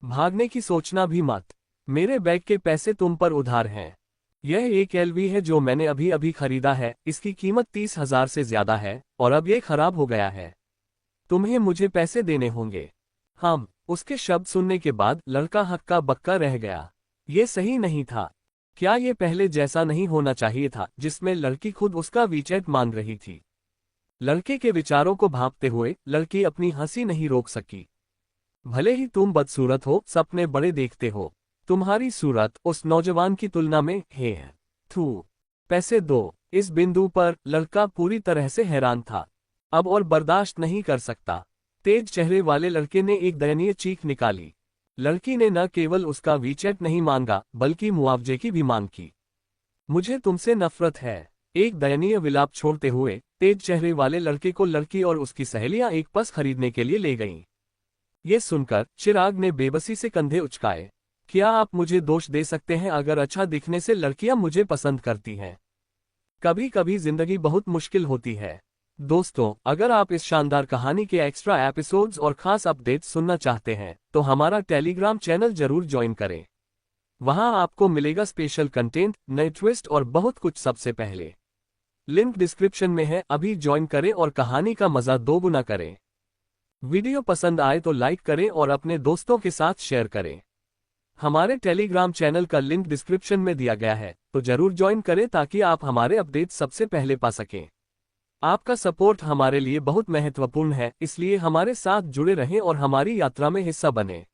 भागने की सोचना भी मत। मेरे बैग के पैसे तुम पर उधार हैं। यह एक एलवी है जो मैंने अभी अभी खरीदा है, इसकी कीमत 30,000 से ज्यादा है और अब ये खराब हो गया है। तुम्हें मुझे पैसे देने होंगे। हम उसके शब्द सुनने के बाद लड़का हक्का बक्का रह गया। ये सही नहीं था। क्या ये पहले जैसा नहीं होना चाहिए था, जिसमें लड़की खुद उसका वीचैट मांग रही थी? लड़के के विचारों को भांपते हुए लड़की अपनी हंसी नहीं रोक सकी। भले ही तुम बदसूरत हो, सपने बड़े देखते हो, तुम्हारी सूरत उस नौजवान की तुलना में है। थू, पैसे दो। इस बिंदु पर लड़का पूरी तरह से हैरान था। अब और बर्दाश्त नहीं कर सकता। तेज चेहरे वाले लड़के ने एक दयनीय चीख निकाली। लड़की ने न केवल उसका वीचैट नहीं मांगा, बल्कि मुआवजे की भी मांग की। मुझे तुमसे नफरत है। एक दयनीय विलाप छोड़ते हुए तेज चेहरे वाले लड़के को लड़की और उसकी सहेलियां एक बस खरीदने के लिए ले गईं। ये सुनकर चिराग ने बेबसी से कंधे उचकाए। क्या आप मुझे दोष दे सकते हैं अगर अच्छा दिखने से लड़कियां मुझे पसंद करती हैं? कभी कभी जिंदगी बहुत मुश्किल होती है। दोस्तों, अगर आप इस शानदार कहानी के एक्स्ट्रा एपिसोड्स और खास अपडेट्स सुनना चाहते हैं तो हमारा टेलीग्राम चैनल जरूर ज्वाइन करें। वहां आपको मिलेगा स्पेशल कंटेंट, नए ट्विस्ट और बहुत कुछ सबसे पहले। लिंक डिस्क्रिप्शन में है, अभी ज्वाइन करें और कहानी का मजा दोगुना करें। वीडियो पसंद आए तो लाइक करें और अपने दोस्तों के साथ शेयर करें। हमारे टेलीग्राम चैनल का लिंक डिस्क्रिप्शन में दिया गया है, तो जरूर ज्वाइन करें ताकि आप हमारे अपडेट सबसे पहले पा सकें। आपका सपोर्ट हमारे लिए बहुत महत्वपूर्ण है, इसलिए हमारे साथ जुड़े रहें और हमारी यात्रा में हिस्सा बनें।